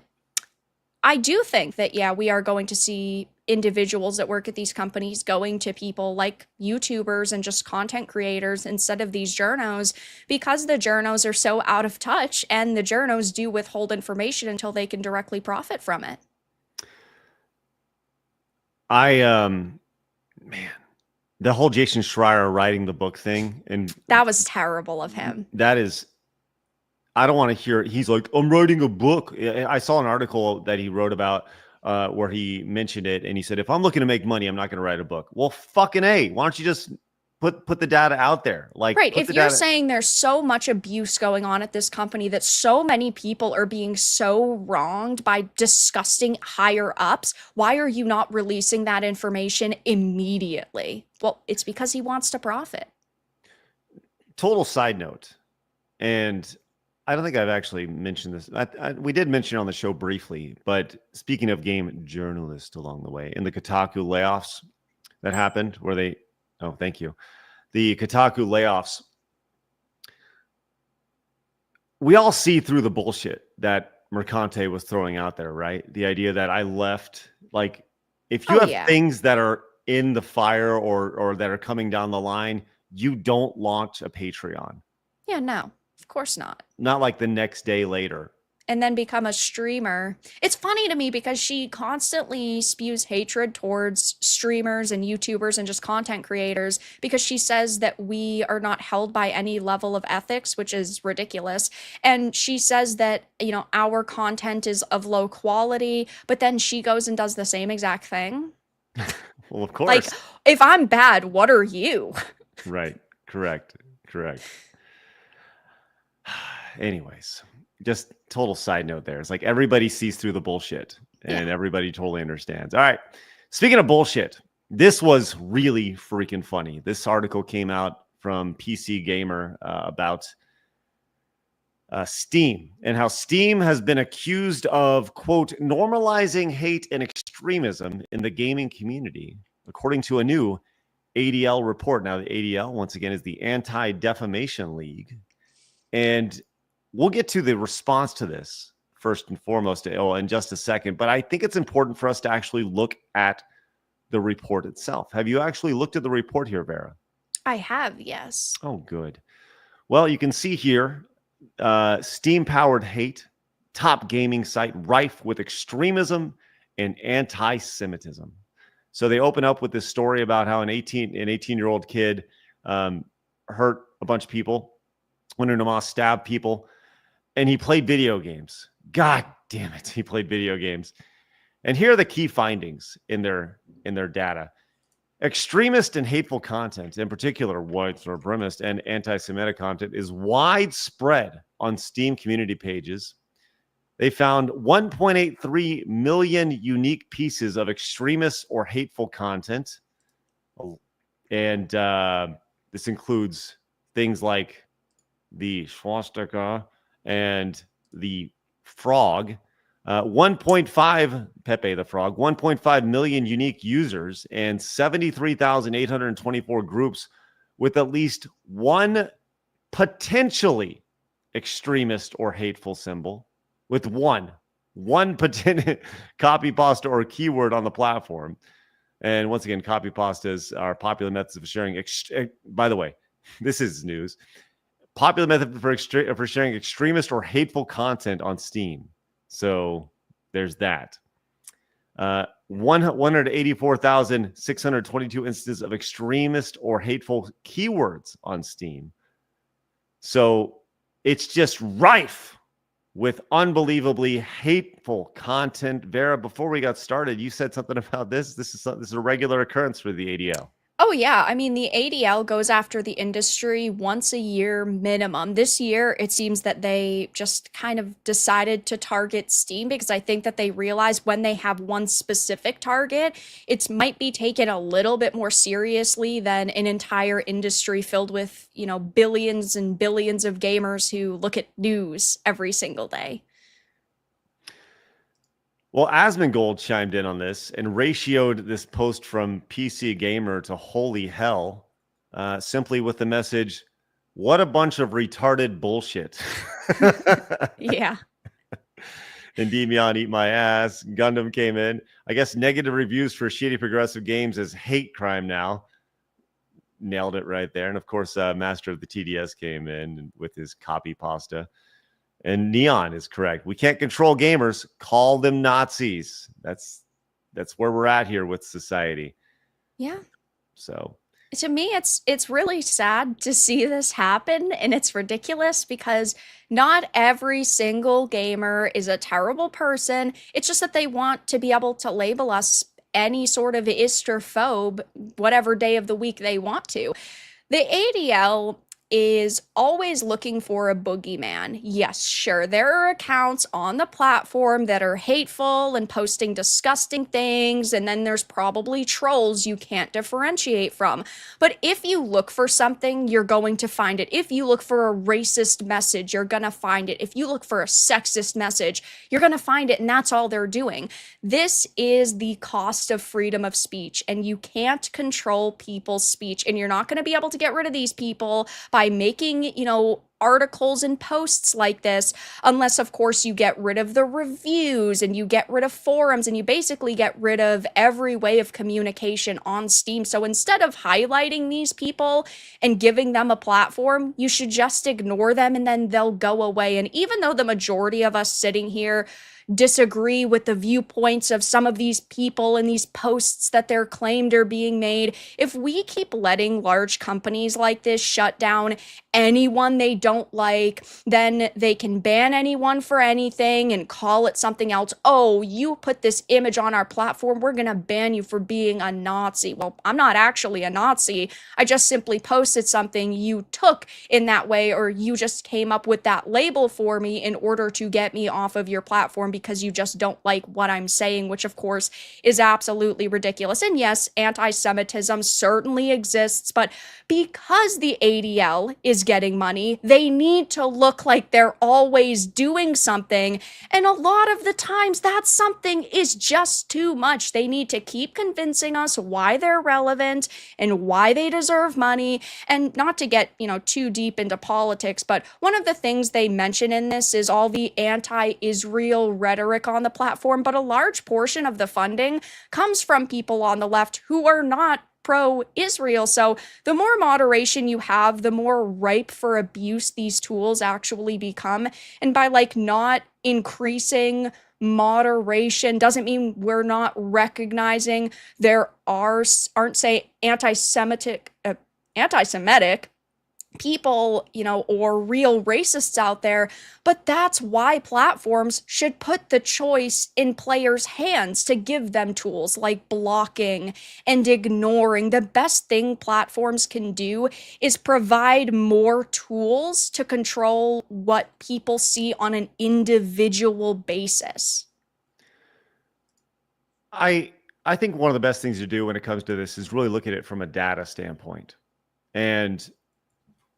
I do think that, yeah, we are going to see individuals that work at these companies going to people like YouTubers and just content creators instead of these journos, because the journos are so out of touch and the journos do withhold information until they can directly profit from it. Man, the whole Jason Schreier writing the book thing, and that was terrible of him. That is, I don't want to hear. He's like, I'm writing a book. I saw an article that he wrote about where he mentioned it, and he said, if I'm looking to make money, I'm not going to write a book. Well, fucking A, why don't you just put the data out there? Like, right. If you're saying there's so much abuse going on at this company, that so many people are being so wronged by disgusting higher ups, why are you not releasing that information immediately? Well, it's because he wants to profit. Total side note, and I don't think I've actually mentioned this. We did mention it on the show briefly, but speaking of game journalists along the way, in the Kotaku layoffs that happened where they, oh, thank you. The Kotaku layoffs, we all see through the bullshit that Mercante was throwing out there, right? The idea that I left, like, if you have things that are in the fire or that are coming down the line, you don't launch a Patreon. Yeah, no, of course not. Not like the next day later. And then become a streamer. It's funny to me because she constantly spews hatred towards streamers and YouTubers and just content creators because she says that we are not held by any level of ethics, which is ridiculous. And she says that, you know, our content is of low quality, but then she goes and does the same exact thing. Well, of course. Like, if I'm bad, what are you? Right. Correct. Anyways, just total side note there. It's like everybody sees through the bullshit and everybody totally understands. All right. Speaking of bullshit, this was really freaking funny. This article came out from PC Gamer about Steam and how Steam has been accused of, quote, normalizing hate and extremism in the gaming community, according to a new ADL report. Now, the ADL, once again, is the Anti-Defamation League. And we'll get to the response to this first and foremost in just a second. But I think it's important for us to actually look at the report itself. Have you actually looked at the report here, Vera? I have, yes. Oh, good. Well, you can see here, Steam-powered hate, top gaming site rife with extremism and anti-Semitism. So they open up with this story about how an 18-year-old kid hurt a bunch of people, went into a mosque, stabbed people, and he played video games. God damn it, he played video games. And here are the key findings in their data. Extremist and hateful content, in particular white supremacist and anti-Semitic content, is widespread on Steam community pages. They found 1.83 million unique pieces of extremist or hateful content. And this includes things like the swastika, and the frog. 1.5 Pepe the Frog, 1.5 million unique users, and 73,824 groups with at least one potentially extremist or hateful symbol, with one potential copy pasta or keyword on the platform. And once again, copy pastas are popular methods of sharing. By the way, this is news. Popular method for sharing extremist or hateful content on Steam. So there's that. 184,622 instances of extremist or hateful keywords on Steam. So it's just rife with unbelievably hateful content. Vera, before we got started, you said something about this. This is a regular occurrence for the ADL. Oh, yeah. I mean, the ADL goes after the industry once a year minimum. This year, it seems that they just kind of decided to target Steam because I think that they realize when they have one specific target, it might be taken a little bit more seriously than an entire industry filled with, billions and billions of gamers who look at news every single day. Well, Asmongold chimed in on this and ratioed this post from PC Gamer to Holy Hell, simply with the message, "What a bunch of retarded bullshit." Yeah. Endymion, eat my ass. Gundam came in. I guess negative reviews for shitty progressive games is hate crime now. Nailed it right there. And of course, Master of the TDS came in with his copy pasta. And Neon is correct. We can't control gamers. Call them Nazis. That's where we're at here with society. Yeah. So to me, it's really sad to see this happen, and it's ridiculous because not every single gamer is a terrible person. It's just that they want to be able to label us any sort of Easterphobe, whatever day of the week they want to. The ADL is always looking for a boogeyman. Yes, sure, there are accounts on the platform that are hateful and posting disgusting things, and then there's probably trolls you can't differentiate from. But if you look for something, you're going to find it. If you look for a racist message, you're gonna find it. If you look for a sexist message, you're gonna find it, and that's all they're doing. This is the cost of freedom of speech, and you can't control people's speech, and you're not gonna be able to get rid of these people by making, articles and posts like this, unless, of course, you get rid of the reviews and you get rid of forums and you basically get rid of every way of communication on Steam. So instead of highlighting these people and giving them a platform, you should just ignore them and then they'll go away. And even though the majority of us sitting here disagree with the viewpoints of some of these people and these posts that they're claimed are being made, if we keep letting large companies like this shut down anyone they don't like, then they can ban anyone for anything and call it something else. Oh, you put this image on our platform, we're gonna ban you for being a Nazi. Well, I'm not actually a Nazi. I just simply posted something you took in that way, or you just came up with that label for me in order to get me off of your platform because you just don't like what I'm saying, which of course is absolutely ridiculous. And yes, anti-Semitism certainly exists, but because the ADL is getting money, they need to look like they're always doing something. And a lot of the times that something is just too much. They need to keep convincing us why they're relevant and why they deserve money. And not to get, too deep into politics, but one of the things they mention in this is all the anti-Israel rhetoric on the platform. But a large portion of the funding comes from people on the left who are not pro-Israel. So the more moderation you have, the more ripe for abuse these tools actually become. And by not increasing moderation doesn't mean we're not recognizing there aren't, say, anti-Semitic people, or real racists out there, but that's why platforms should put the choice in players' hands to give them tools like blocking and ignoring. The best thing platforms can do is provide more tools to control what people see on an individual basis. I think one of the best things to do when it comes to this is really look at it from a data standpoint. And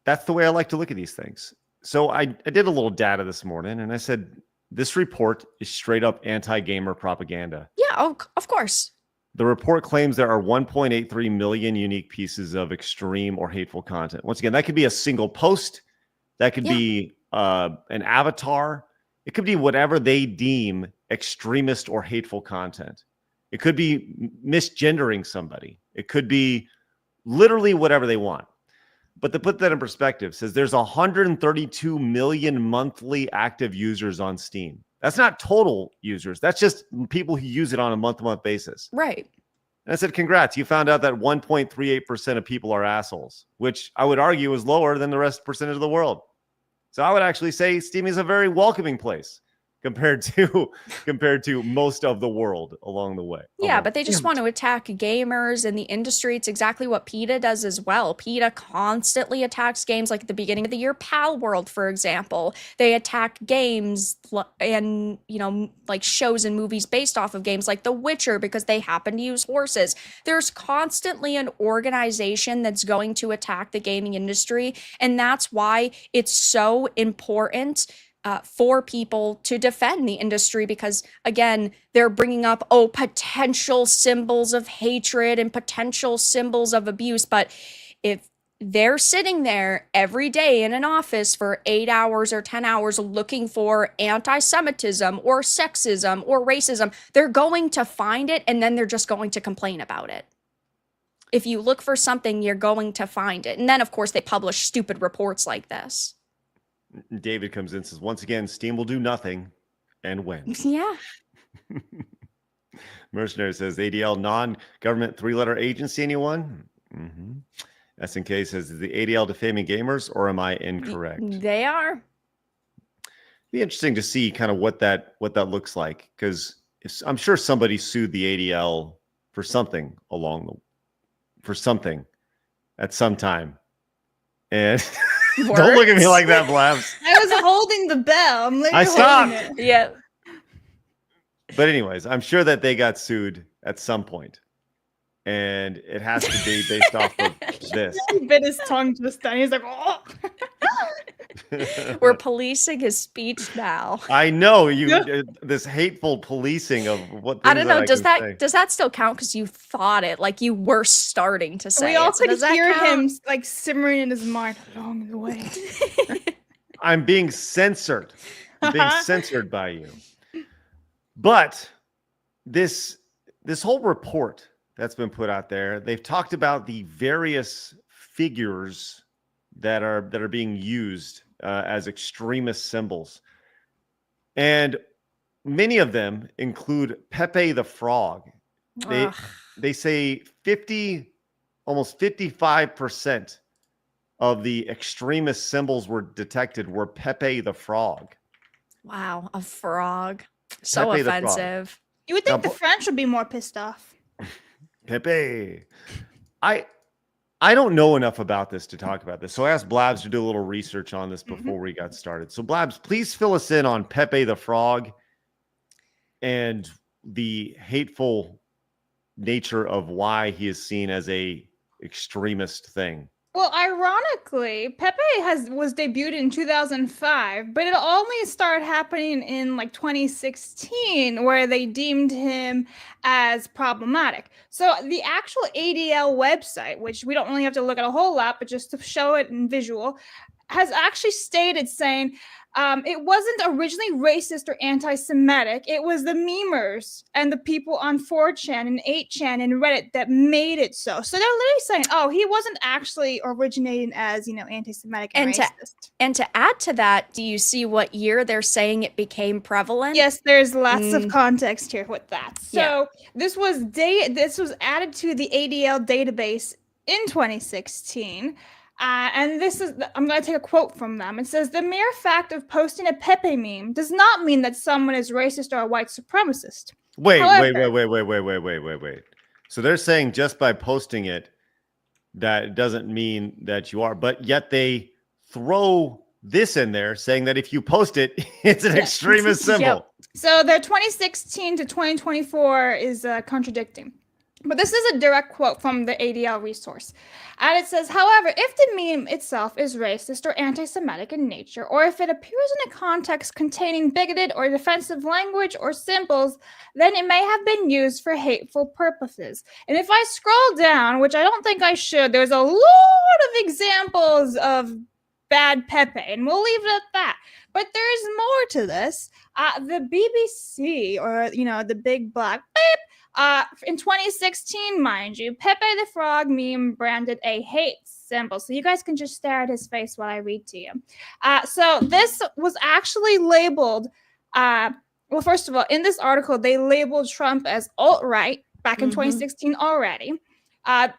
that's the way I like to look at these things. So I did a little data this morning, and I said, this report is straight up anti-gamer propaganda. Yeah, of course. The report claims there are 1.83 million unique pieces of extreme or hateful content. Once again, that could be a single post. That could be an avatar. It could be whatever they deem extremist or hateful content. It could be misgendering somebody. It could be literally whatever they want. But to put that in perspective, says there's 132 million monthly active users on Steam. That's not total users. That's just people who use it on a month-to-month basis. Right. And I said, congrats. You found out that 1.38% of people are assholes, which I would argue is lower than the rest percentage of the world. So I would actually say Steam is a very welcoming place compared to most of the world along the way. Yeah, but they just want to attack gamers in the industry. It's exactly what PETA does as well. PETA constantly attacks games, like at the beginning of the year, Pal World, for example. They attack games and, like shows and movies based off of games like The Witcher because they happen to use horses. There's constantly an organization that's going to attack the gaming industry, and that's why it's so important for people to defend the industry, because again, they're bringing up potential symbols of hatred and potential symbols of abuse. But if they're sitting there every day in an office for 8 hours or 10 hours looking for anti-Semitism or sexism or racism, they're going to find it, and then they're just going to complain about it. If you look for something, you're going to find it. And then, of course, they publish stupid reports like this. David comes in and says, once again, Steam will do nothing and win. Yeah. Mercenary says, ADL non-government 3-letter agency, anyone? SNK says, is the ADL defaming gamers, or am I incorrect? They are. Be interesting to see kind of what that looks like, because I'm sure somebody sued the ADL for something at some time. And don't look at me like that, Blabs. I was holding the bell. I'm literally I stopped. holding it. Yeah. But anyways, I'm sure that they got sued at some point, and it has to be based off of this. He bit his tongue just then. He's like, oh. We're policing his speech now. I know this hateful policing of what I don't know. Does say. that still count? Because you thought it, like you were starting to say. We all it. So could does that hear count? him like simmering in his mind along the way. I'm being censored. I'm being censored by you. But this whole report that's been put out there, they've talked about the various figures that are being used as extremist symbols, and many of them include Pepe the Frog. They say almost 55% of the extremist symbols were detected were Pepe the Frog. Wow, a frog. So Pepe the Frog. offensive. You would think the French would be more pissed off. Pepe. I don't know enough about this to talk about this. So I asked Blabs to do a little research on this before we got started. So Blabs, please fill us in on Pepe the Frog and the hateful nature of why he is seen as a extremist thing. Well, ironically, Pepe was debuted in 2005, but it only started happening in like 2016, where they deemed him as problematic. So the actual ADL website, which we don't really have to look at a whole lot, but just to show it in visual, has actually stated saying it wasn't originally racist or anti-Semitic. It was the memers and the people on 4chan and 8chan and Reddit that made it so. So they're literally saying, oh, he wasn't actually originating as, anti-Semitic and racist. And to add to that, do you see what year they're saying it became prevalent? Yes, there's lots of context here with that. So this was added to the ADL database in 2016. And I'm going to take a quote from them. It says, the mere fact of posting a Pepe meme does not mean that someone is racist or a white supremacist. Wait. However, So they're saying just by posting it, that doesn't mean that you are, but yet they throw this in there saying that if you post it, it's an extremist symbol. So their 2016 to 2024 is contradicting. But this is a direct quote from the ADL resource. And it says, however, if the meme itself is racist or anti-Semitic in nature, or if it appears in a context containing bigoted or defensive language or symbols, then it may have been used for hateful purposes. And if I scroll down, which I don't think I should, there's a lot of examples of bad Pepe, and we'll leave it at that. But there's more to this. The BBC, or, the big black beep, in 2016, mind you, Pepe the Frog meme branded a hate symbol. So you guys can just stare at his face while I read to you. So this was actually labeled, well, first of all, in this article, they labeled Trump as alt-right back in 2016 already.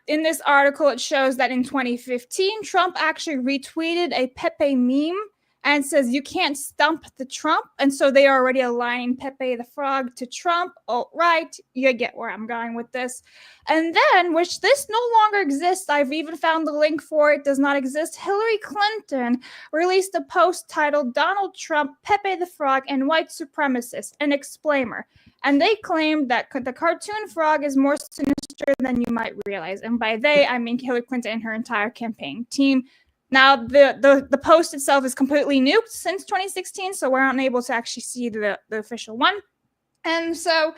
In this article, it shows that in 2015, Trump actually retweeted a Pepe meme and says, you can't stump the Trump. And so they are already aligning Pepe the Frog to Trump. Alt-right. You get where I'm going with this. And then, which this no longer exists, I've even found the link for it, does not exist. Hillary Clinton released a post titled Donald Trump, Pepe the Frog, and White Supremacist, an explainer. And they claimed that the cartoon frog is more sinister than you might realize. And by they, I mean Hillary Clinton and her entire campaign team. Now, the post itself is completely nuked since 2016, so we're unable to actually see the official one. And so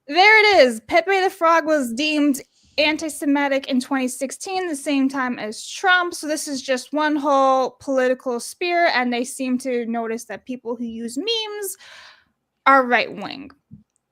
there it is. Pepe the Frog was deemed anti-Semitic in 2016, the same time as Trump. So this is just one whole political spear, and they seem to notice that people who use memes are right-wing.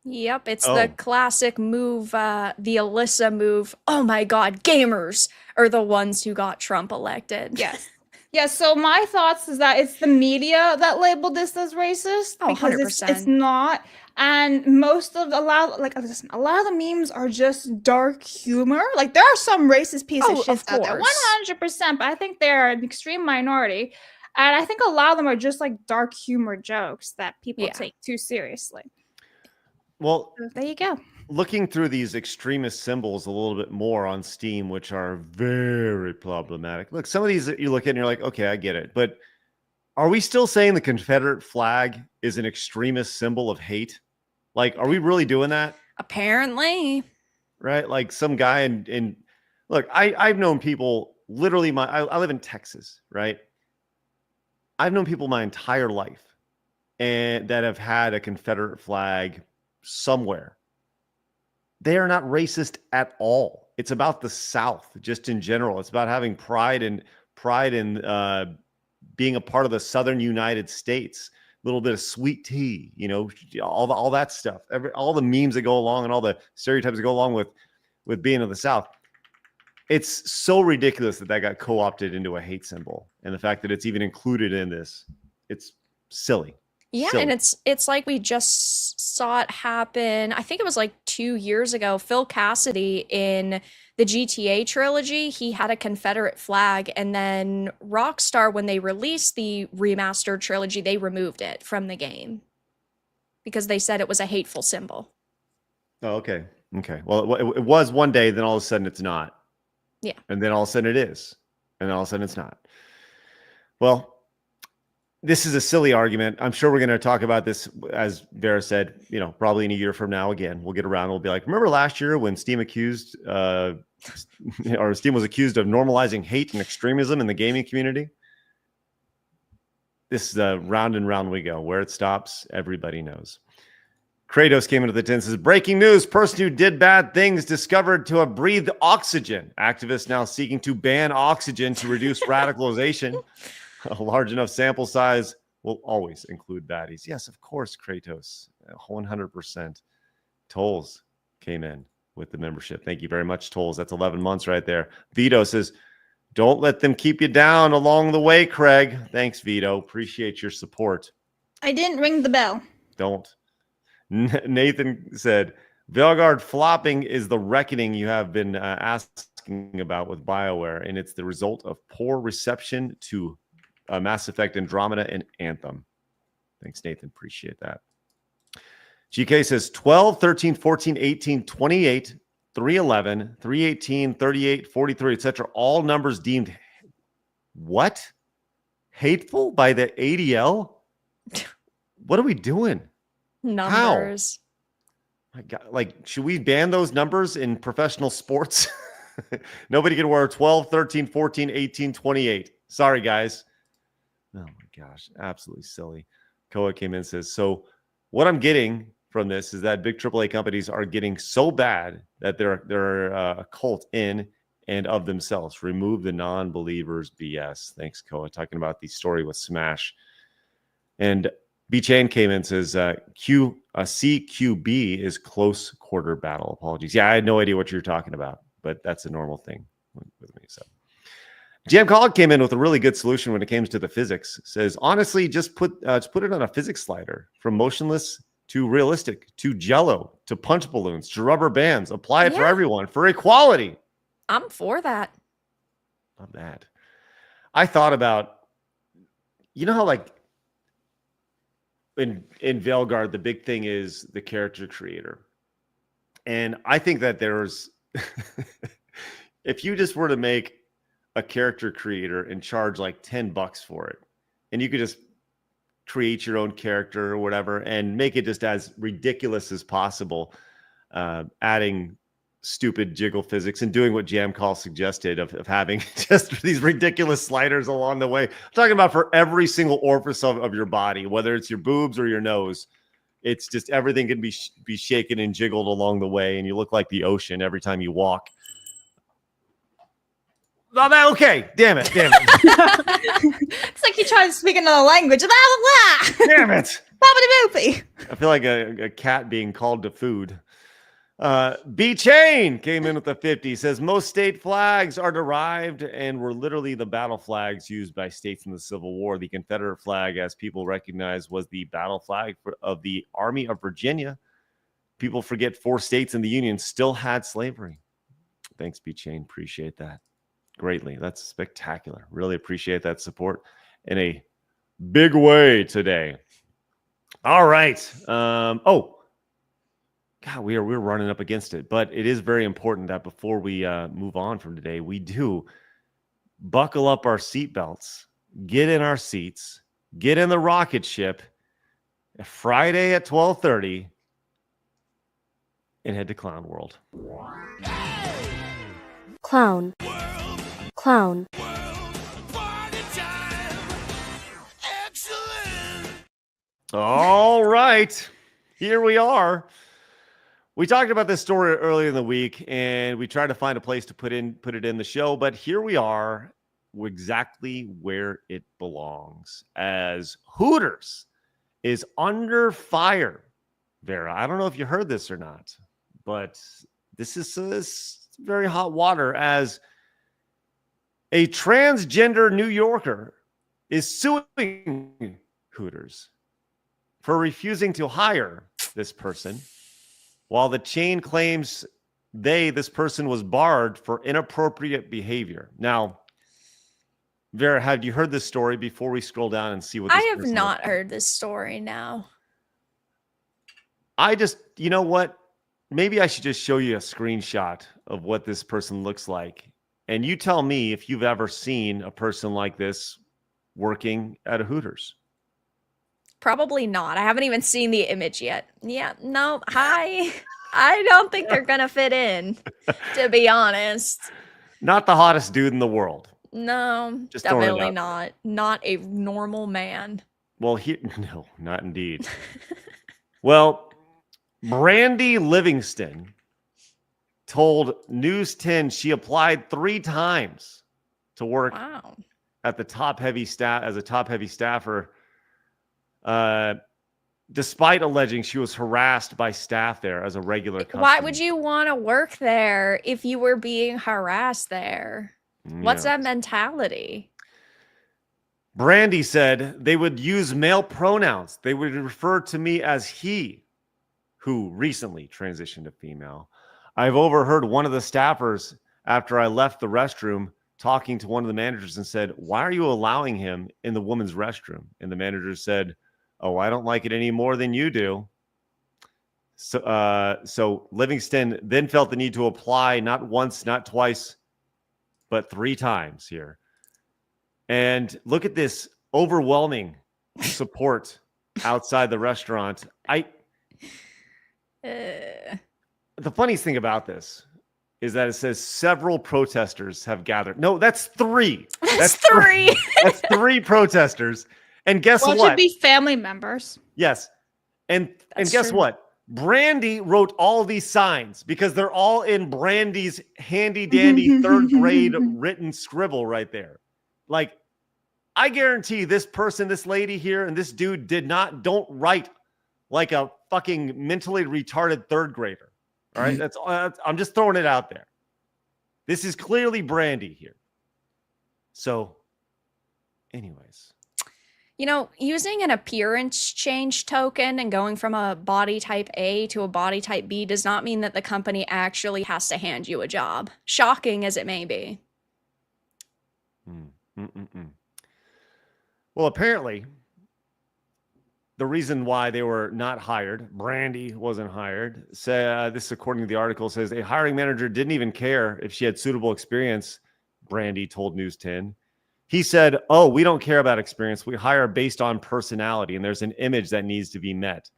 Yep, it's the classic move, the Alyssa move. Oh my God, gamers are the ones who got Trump elected. Yes. Yeah, so my thoughts is that it's the media that labeled this as racist. Oh, because 100%. it's not. And a lot of the memes are just dark humor. Like, there are some racist pieces of shit out there, 100%, but I think they're an extreme minority. And I think a lot of them are just like dark humor jokes that people take too seriously. Well, so there you go. Looking through these extremist symbols a little bit more on Steam, which are very problematic. Look, some of these you look at and you're like, okay, I get it. But are we still saying the Confederate flag is an extremist symbol of hate? Like, are we really doing that? Apparently. Right? Like some guy in look, I've known people literally I live in Texas, right? I've known people my entire life and that have had a Confederate flag somewhere. They are not racist at all. It's about the South, just in general. It's about having pride in being a part of the Southern United States. A little bit of sweet tea, all that stuff. All the memes that go along and all the stereotypes that go along with being of the South. It's so ridiculous that got co-opted into a hate symbol, and the fact that it's even included in this, it's silly. Yeah, silly. and it's like we just saw it happen. I think it was like 2 years ago. Phil Cassidy in the GTA trilogy, he had a Confederate flag, and then Rockstar, when they released the remastered trilogy, they removed it from the game because they said it was a hateful symbol. Oh, okay. Well, it was one day, then all of a sudden it's not. Yeah. And then all of a sudden it is. And then all of a sudden it's not. Well, this is a silly argument. I'm sure we're going to talk about this, as Vera said, probably in a year from now again. We'll get around. We'll be like, remember last year when Steam was accused of normalizing hate and extremism in the gaming community? This is round and round we go. Where it stops, everybody knows. Kratos came into the tent and says, breaking news, person who did bad things discovered to have breathed oxygen. Activists now seeking to ban oxygen to reduce radicalization. A large enough sample size will always include baddies. Yes, of course, Kratos. 100%. Tolls came in with the membership. Thank you very much, Tolls. That's 11 months right there. Vito says, don't let them keep you down along the way, Craig. Thanks, Vito. Appreciate your support. I didn't ring the bell. Don't. Nathan said, Velgard flopping is the reckoning you have been asking about with BioWare, and it's the result of poor reception to Mass Effect Andromeda and Anthem. Thanks, Nathan. Appreciate that. GK says 12, 13, 14, 18, 28, 311, 318, 38, 43, etc. All numbers deemed what? Hateful by the ADL? What are we doing? Numbers. My God, like, should we ban those numbers in professional sports? Nobody can wear 12, 13, 14, 18, 28. Sorry, guys. Oh my gosh, absolutely silly. Koa came in and says, so what I'm getting from this is that big AAA companies are getting so bad that they're a cult in and of themselves. Remove the non-believers BS. Thanks, Koa. Talking about the story with Smash. And B-Chain came in and says, CQB is close quarter battle. Apologies. Yeah, I had no idea what you're talking about, but that's a normal thing with me. So Jam Cog came in with a really good solution when it came to the physics. Says, honestly, just put it on a physics slider from motionless to realistic to jello to punch balloons to rubber bands. Apply it for everyone for equality. I'm for that. Love that. I thought about, you know how like in Veilguard, the big thing is the character creator. And I think that there's, if you just were to make a character creator and charge like $10 for it, and you could just create your own character or whatever and make it just as ridiculous as possible, adding stupid jiggle physics and doing what Jam Call suggested of having just these ridiculous sliders along the way. I'm talking about for every single orifice of your body, whether it's your boobs or your nose. It's just everything can be shaken and jiggled along the way, and you look like the ocean every time you walk. Oh, okay, damn it. It's like you try to speak another language. Blah, blah, blah. Damn it. Boppity-boopy. I feel like a cat being called to food. B-Chain came in with a 50. Says most state flags are derived and were literally the battle flags used by states in the Civil War. The Confederate flag, as people recognize, was the battle flag of the Army of Virginia. People forget 4 states in the Union still had slavery. Thanks, B-Chain. Appreciate that greatly. That's spectacular. Really appreciate that support in a big way today. All right. God, we're running up against it, but it is very important that before we move on from today, we do buckle up our seatbelts, get in our seats, get in the rocket ship Friday at 12:30 and head to Clown World. Clown. Clown. All right. Here we are. We talked about this story earlier in the week, and we tried to find a place to put it in the show, but here we are, exactly where it belongs, as Hooters is under fire. Vera, I don't know if you heard this or not, but this is very hot water, as a transgender New Yorker is suing Hooters for refusing to hire this person, while the chain claims this person was barred for inappropriate behavior. Now, Vera, have you heard this story before we scroll down and see what this I have person not looks like? heard this story now. You know what? Maybe I should just show you a screenshot of what this person looks like. And you tell me if you've ever seen a person like this working at a Hooters. Probably not. I haven't even seen the image yet. Yeah, no, hi. I don't think they're going to fit in, to be honest. Not the hottest dude in the world. No, Just throwing it definitely out. not. Not a normal man. Well, no, not indeed. Well, Brandy Livingston told News 10 she applied 3 times to work at the top-heavy staff as a top-heavy staffer. Despite alleging she was harassed by staff there as a regular customer. Why would you want to work there if you were being harassed there? What's that mentality? Brandy said they would use male pronouns. They would refer to me as he, who recently transitioned to female. I've overheard one of the staffers after I left the restroom talking to one of the managers and said, "Why are you allowing him in the woman's restroom?" And the manager said, "Oh, I don't like it any more than you do." So Livingston then felt the need to apply not once, not twice, but 3 times here. And look at this overwhelming support outside the restaurant. The funniest thing about this is that it says several protesters have gathered. No, that's 3. That's 3. That's 3 protesters. And guess Well, it what? should be family members. Yes. And That's guess true. what? Brandy wrote all these signs because they're all in Brandy's handy dandy 3rd grade written scribble right there. Like, I guarantee this person, this lady here, and this dude don't write like a fucking mentally retarded 3rd grader. All right. I'm just throwing it out there. This is clearly Brandy here. So, anyways. You know, using an appearance change token and going from a body type A to a body type B does not mean that the company actually has to hand you a job, shocking as it may be. Well, apparently, the reason why they were not hired, Brandy wasn't hired. This, according to the article, says a hiring manager didn't even care if she had suitable experience, Brandy told News 10. He said, "Oh, we don't care about experience. We hire based on personality, and there's an image that needs to be met."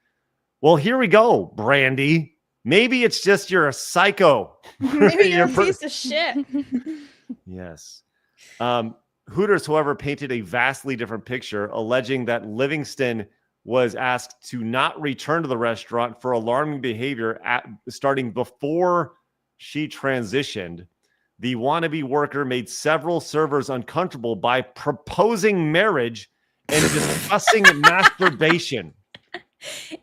Well, here we go, Brandy. Maybe it's just you're a psycho. Maybe you're a piece of shit. Yes. Hooters, however, painted a vastly different picture, alleging that Livingston was asked to not return to the restaurant for alarming behavior starting before she transitioned. The wannabe worker made several servers uncomfortable by proposing marriage and discussing masturbation.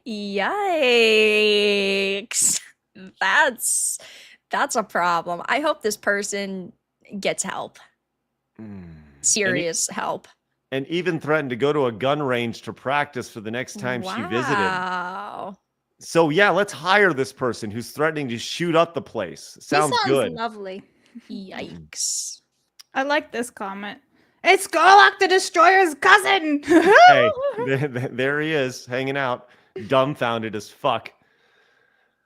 Yikes. That's a problem. I hope this person gets help. Serious help. And even threatened to go to a gun range to practice for the next time she visited. Wow. So yeah, let's hire this person who's threatening to shoot up the place. Sounds good. Lovely. Yikes. I like this comment. It's Gorlock the Destroyer's cousin. Hey, there he is, hanging out, dumbfounded as fuck.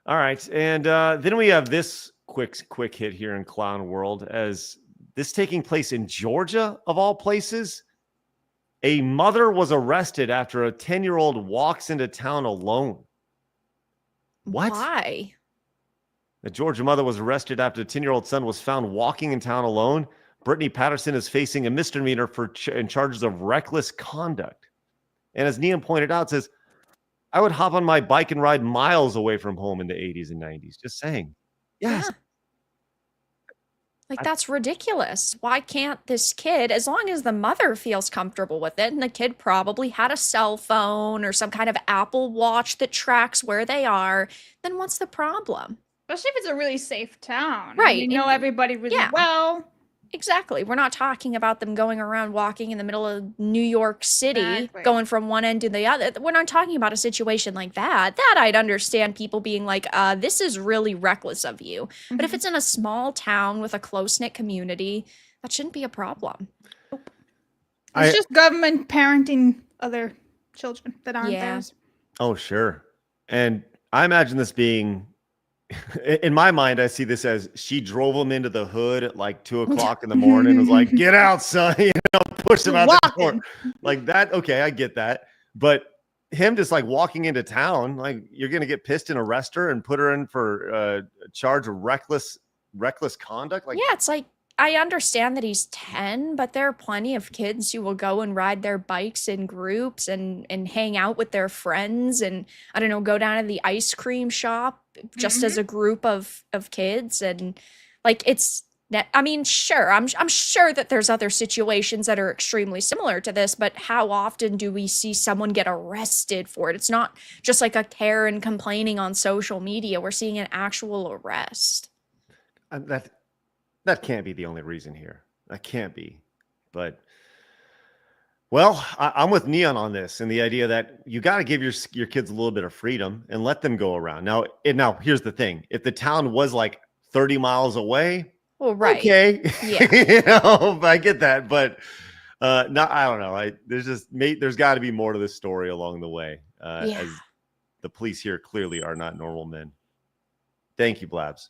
All right, and then we have this quick hit here in Clown World, as this taking place in Georgia, of all places. A mother was arrested after a 10-year-old walks into town alone. What? Why? The Georgia mother was arrested after a 10-year-old son was found walking in town alone. Brittany Patterson is facing a misdemeanor in charges of reckless conduct. And as Neon pointed out, says, I would hop on my bike and ride miles away from home in the 80s and 90s. Just saying. Yes. Yeah. Like, that's ridiculous. Why can't this kid, as long as the mother feels comfortable with it, and the kid probably had a cell phone or some kind of Apple Watch that tracks where they are, then what's the problem? Especially if it's a really safe town. Right. You know everybody really well. Exactly. We're not talking about them going around walking in the middle of New York City, going from one end to the other. We're not talking about a situation like that. That I'd understand people being like, this is really reckless of you. But if it's in a small town with a close-knit community, that shouldn't be a problem. It's just government parenting other children that aren't theirs. Oh, sure. And I imagine this being, in my mind, I see this as she drove him into the hood at like 2:00 in the morning. Was like, get out, son. Pushed him out the door. Like that. Okay, I get that. But him just like walking into town, like you're going to get pissed and arrest her and put her in for a charge of reckless conduct. Like, yeah, it's like, I understand that he's 10, but there are plenty of kids who will go and ride their bikes in groups and hang out with their friends and, I don't know, go down to the ice cream shop just as a group of kids. And like, I mean, sure, I'm sure that there's other situations that are extremely similar to this, but how often do we see someone get arrested for it? It's not just like a Karen complaining on social media. We're seeing an actual arrest. That can't be the only reason here. That can't be. But, well, I'm with Neon on this and the idea that you got to give your kids a little bit of freedom and let them go around. Now, here's the thing. If the town was like 30 miles away, well, right. Okay. Yeah. I get that. But I don't know. There's got to be more to this story along the way. As the police here clearly are not normal men. Thank you, Blabs.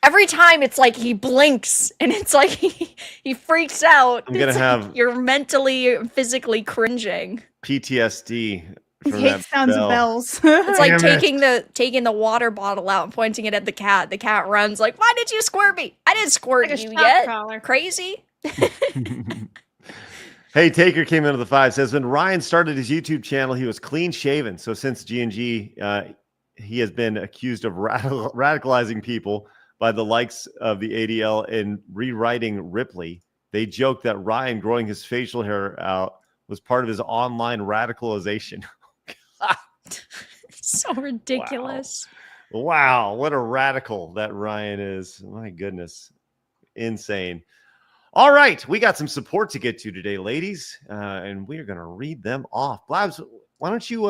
Every time it's like he blinks and it's like he freaks out. I'm going to have you're mentally, physically cringing. PTSD He from hates that sounds bell. of bells. It's like Damn it. taking the water bottle out and pointing it at the cat. The cat runs like, "Why did you squirt me? I didn't squirt Like a you shock yet. collar. Crazy." Hey, Taker came into the 5, says when Ryan started his YouTube channel, he was clean shaven. So since G&G, he has been accused of radicalizing people by the likes of the ADL and rewriting Ripley. They joked that Ryan growing his facial hair out was part of his online radicalization. So ridiculous. Wow, what a radical that Ryan is. My goodness. Insane. All right, we got some support to get to today, ladies, and we are going to read them off. Blabs, why don't you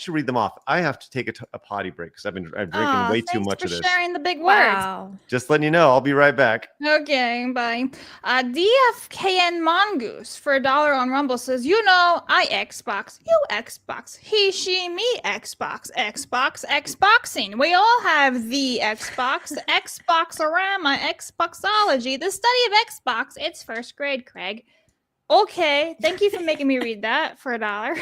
read them off? I have to take a potty break because I'm drinking way too much of this. Thanks for sharing the big words. Wow. Just letting you know, I'll be right back. Okay, bye. DFKN Mongoose for $1 on Rumble says, I Xbox, you Xbox, he, she, me Xbox, Xboxing. We all have the Xbox, the Xboxorama, Xboxology, the study of Xbox. It's first grade, Craig. Okay, thank you for making me read that for $1.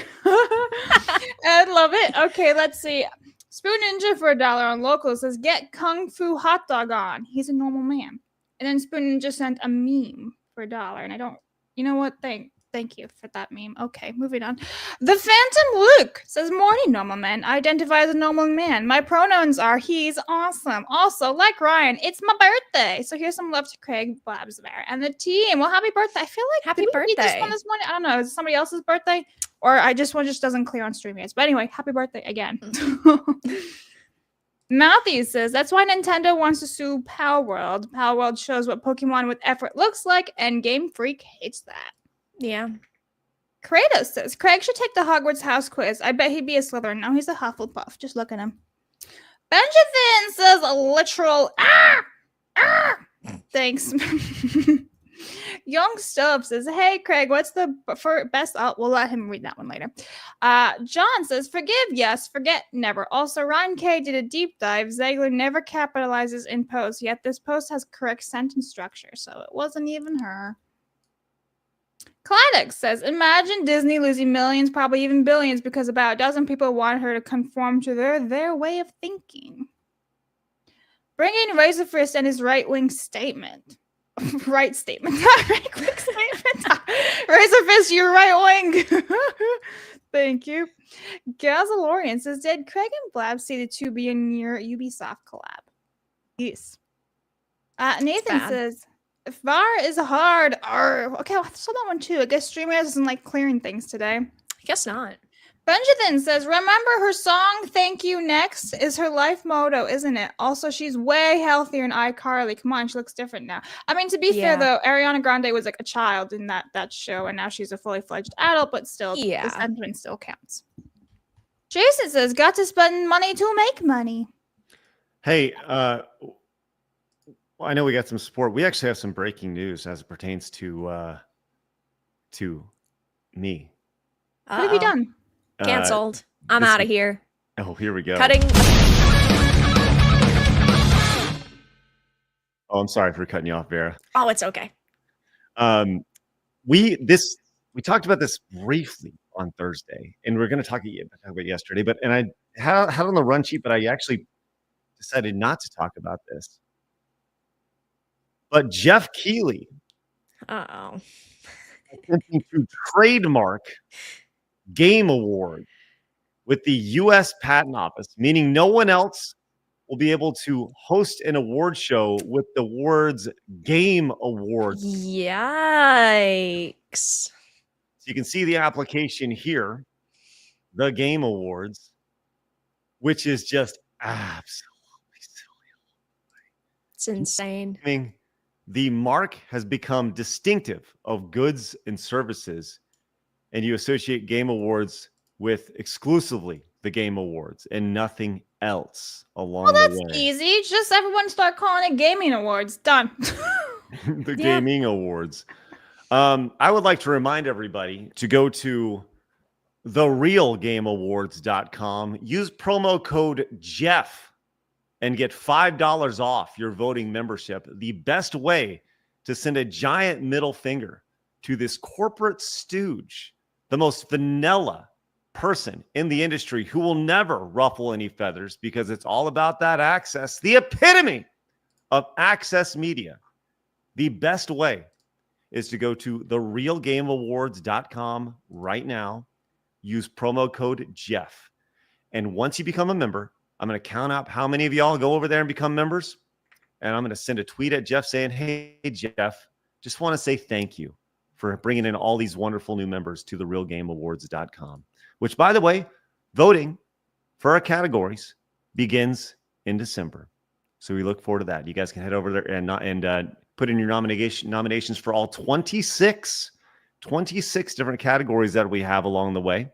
I love it. Okay, let's see. Spoon Ninja for $1 on Local says, get Kung Fu Hot Dog on. He's a normal man. And then Spoon Ninja sent a meme for $1. And I don't, you know what? Thank you for that meme. Okay, moving on. The Phantom Luke says, morning, normal man. I identify as a normal man. My pronouns are he's awesome. Also, like Ryan, it's my birthday. So here's some love to Craig, Blabs there, and the team. Well, happy birthday. I feel like Happy did we read this birthday. one this morning? I don't know. Is it somebody else's birthday? Or I just one just doesn't clear on stream yet. But anyway, happy birthday again. Matthew says, that's why Nintendo wants to sue Power World. Power World shows what Pokemon with effort looks like, and Game Freak hates that. Yeah. Kratos says, Craig should take the Hogwarts house quiz. I bet he'd be a Slytherin. No, he's a Hufflepuff. Just look at him. Benjamin says, a literal, Thanks. Young Stuff says, hey, Craig, what's the best? We'll let him read that one later. John says, forgive, yes, forget, never. Also, Ryan K did a deep dive. Zegler never capitalizes in post, yet this post has correct sentence structure, so it wasn't even her. Claddock says, imagine Disney losing millions, probably even billions, because about a dozen people want her to conform to their way of thinking. Bring in Razorfist and his right-wing statement. Right statement. Right-wing statement. Razorfist, you're right-wing. Thank you. Gazalorian says, did Craig and Blab see the 2 be a near Ubisoft collab? Yes. Nathan says, if VAR is hard, okay, I saw that one too. I guess streamers isn't like clearing things today. I guess not. Benjamin says, remember her song, Thank You Next, is her life motto, isn't it? Also, she's way healthier than iCarly. Come on, she looks different now. I mean, to be fair, though, Ariana Grande was like a child in that show, and now she's a fully fledged adult, but still, the sentiment still counts. Jason says, got to spend money to make money. Hey, I know we got some support. We actually have some breaking news as it pertains to me. What have you done? Canceled. I'm out of here. Oh, here we go. Cutting. Oh, I'm sorry for cutting you off, Vera. Oh, it's okay. We talked about this briefly on Thursday, and we're going to talk about yesterday. And I had on the run sheet, but I actually decided not to talk about this. But Geoff Keighley attempting to trademark Game Award with the U.S. Patent Office, meaning no one else will be able to host an award show with the words Game Awards. Yikes. So you can see the application here, the Game Awards, which is just absolutely silly. It's insane. I mean, the mark has become distinctive of goods and services, and you associate Game Awards with exclusively the Game Awards and nothing else along the way. Well, that's easy. Just everyone start calling it Gaming Awards. Done. The Gaming Awards. I would like to remind everybody to go to therealgameawards.com. Use promo code Geoff and get $5 off your voting membership. The best way to send a giant middle finger to this corporate stooge, the most vanilla person in the industry who will never ruffle any feathers because it's all about that access, the epitome of access media. The best way is to go to therealgameawards.com right now. Use promo code Geoff. And once you become a member, I'm going to count up how many of y'all go over there and become members. And I'm going to send a tweet at Geoff saying, hey, Geoff, just want to say thank you for bringing in all these wonderful new members to therealgameawards.com, which, by the way, voting for our categories begins in December. So we look forward to that. You guys can head over there and put in your nominations for all 26 different categories that we have along the way.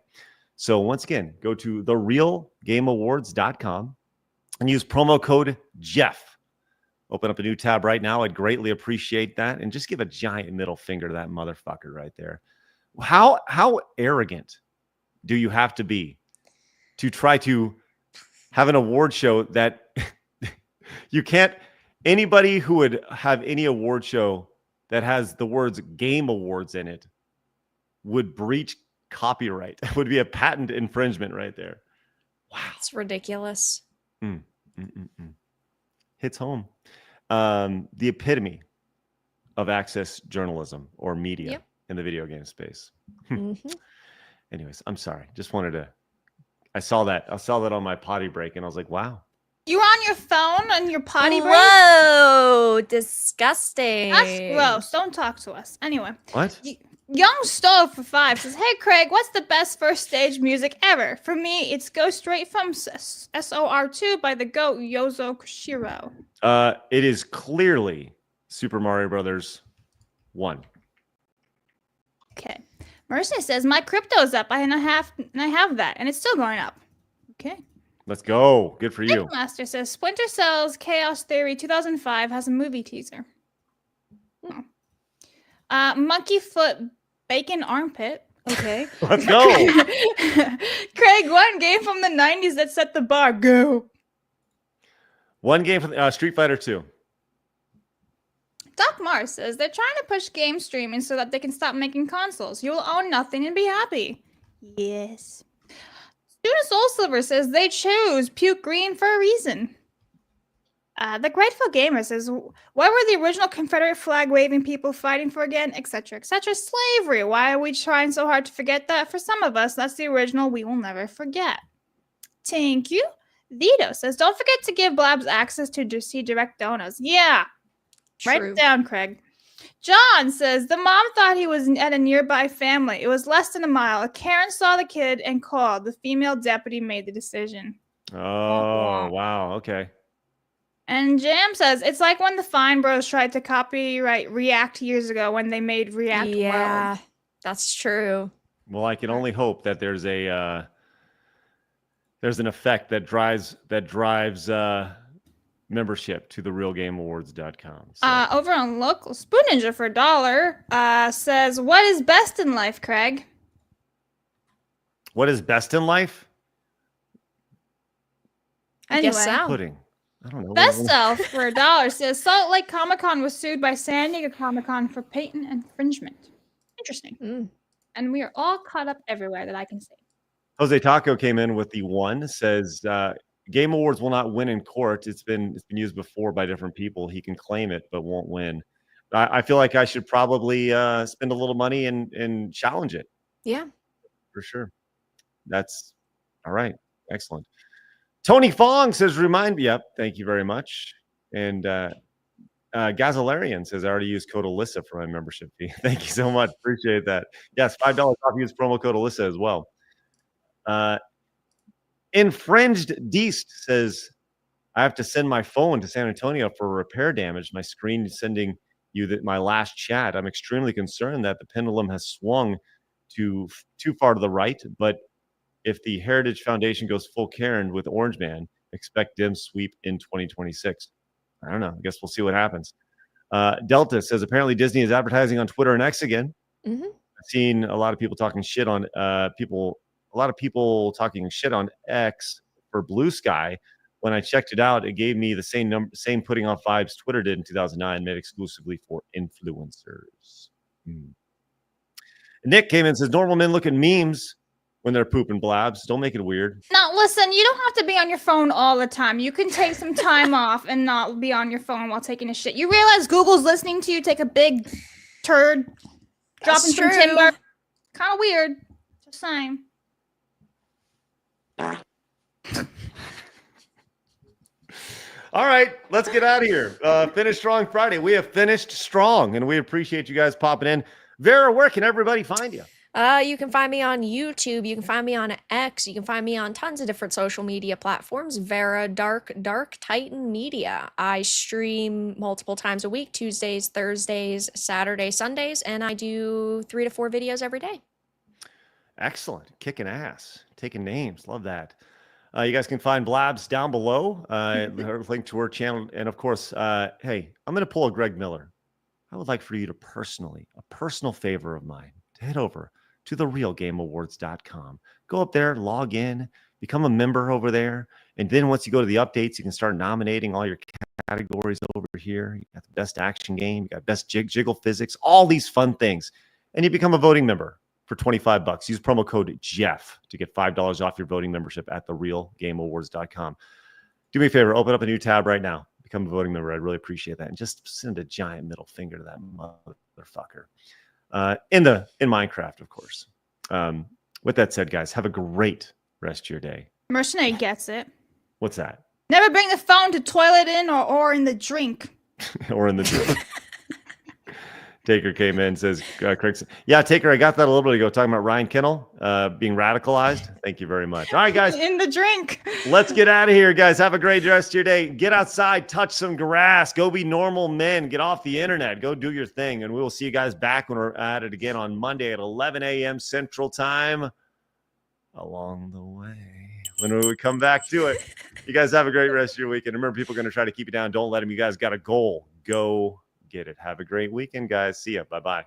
So once again, go to therealgameawards.com and use promo code Geoff. Open up a new tab right now. I'd greatly appreciate that. And just give a giant middle finger to that motherfucker right there. How arrogant do you have to be to try to have an award show that you can't, anybody who would have any award show that has the words Game Awards in it would breach copyright. It would be a patent infringement right there. Wow. It's ridiculous. Hits home. The epitome of access journalism or media in the video game space. Anyways, I'm sorry. Just wanted to, I saw that on my potty break and I was like, wow. You were on your phone on your potty break? Whoa, disgusting. That's gross. Don't talk to us. Anyway. What? Young Stove for 5 says, hey, Craig, what's the best first stage music ever? For me, it's Go Straight from SOR2 by the GOAT Yozo Koshiro. It is clearly Super Mario Brothers 1. Okay. Mercy says, my crypto's up. I have that, and it's still going up. Okay. Let's go. Good for you. Master says, Splinter Cell's Chaos Theory 2005 has a movie teaser. Monkey Foot Bacon Armpit. Okay. Let's go. Craig, one game from the 90s that set the bar. Go. One game from Street Fighter 2. Doc Mars says they're trying to push game streaming so that they can stop making consoles. You will own nothing and be happy. Yes. Student Soul Silver says they chose Puke Green for a reason. The Grateful Gamer says, what were the original Confederate flag waving people fighting for again, etc., etc.? Slavery. Why are we trying so hard to forget that? For some of us, that's the original we will never forget. Thank you. Vito says, don't forget to give Blabs access to see direct donors. Yeah. Write it down, Craig. John says, the mom thought he was at a nearby family. It was less than a mile. A Karen saw the kid and called. The female deputy made the decision. Oh, wow. Okay. And Jam says, it's like when the Fine Bros tried to copyright React years ago when they made React World. That's true. Well, I can only hope that there's an effect that drives membership to therealgameawards.com. So. Over on local Spoon Ninja for $1 says, what is best in life, Craig? What is best in life? Anyway. Pudding. I don't know. Best Self for $1 says Salt Lake Comic-Con was sued by San Diego Comic-Con for patent infringement. Interesting. And we are all caught up everywhere that I can see. Jose Taco came in with the 1, says Game Awards will not win in court. It's been used before by different people. He can claim it, but won't win. I feel like I should probably spend a little money and challenge it. Yeah. For sure. That's all right. Excellent. Tony Fong says, yep, thank you very much. And Gazalarian says, I already used code Alyssa for my membership fee. Thank you so much. Appreciate that. Yes, $5 off. Use promo code Alyssa as well. Infringed Deist says, I have to send my phone to San Antonio for repair damage. My screen is sending you my last chat. I'm extremely concerned that the pendulum has swung too far to the right, but if the Heritage Foundation goes full Karen with Orange Man, expect dim sweep in 2026. I don't know. I guess we'll see what happens. Delta says, apparently Disney is advertising on Twitter and X again. Mm-hmm. I've seen a lot of people talking shit on talking shit on X for Blue Sky. When I checked it out, it gave me the same putting off vibes Twitter did in 2009, made exclusively for influencers. Nick came in and says, normal men look at memes when they're pooping, Blabs. Don't make it weird. Now, listen, you don't have to be on your phone all the time. You can take some time off and not be on your phone while taking a shit. You realize Google's listening to you take a big turd, dropping some timber. Kind of weird. Just saying. All right, let's get out of here. Finish Strong Friday. We have finished strong, and we appreciate you guys popping in. Vera, where can everybody find you? You can find me on YouTube. You can find me on X. You can find me on tons of different social media platforms. Vera Dark Titan Media. I stream multiple times a week, Tuesdays, Thursdays, Saturdays, Sundays, and I do 3 to 4 videos every day. Excellent. Kicking ass. Taking names. Love that. You guys can find Blabs down below. Her link to her channel. And of course, hey, I'm going to pull a Greg Miller. I would like for you to a personal favor of mine, to head over to therealgameawards.com. Go up there, log in, become a member over there. And then once you go to the updates, you can start nominating all your categories over here. You got the best action game, you got best jiggle physics, all these fun things. And you become a voting member for $25. Use promo code Geoff to get $5 off your voting membership at therealgameawards.com. Do me a favor, open up a new tab right now. Become a voting member. I'd really appreciate that. And just send a giant middle finger to that motherfucker. In Minecraft, of course. With that said, guys, have a great rest of your day. Mercenary gets it. What's that? Never bring the phone to toilet in or in the drink. Or in the drink. Taker came in and says, Craig said, yeah, Taker, I got that a little bit ago, talking about Ryan Kennel being radicalized. Thank you very much. All right, guys. In the drink. Let's get out of here, guys. Have a great rest of your day. Get outside, touch some grass, go be normal men, get off the internet, go do your thing. And we will see you guys back when we're at it again on Monday at 11 a.m. Central Time along the way. When we come back to it, you guys have a great rest of your weekend. Remember, people are going to try to keep you down. Don't let them. You guys got a goal. Go get it. Have a great weekend, guys. See ya. Bye-bye.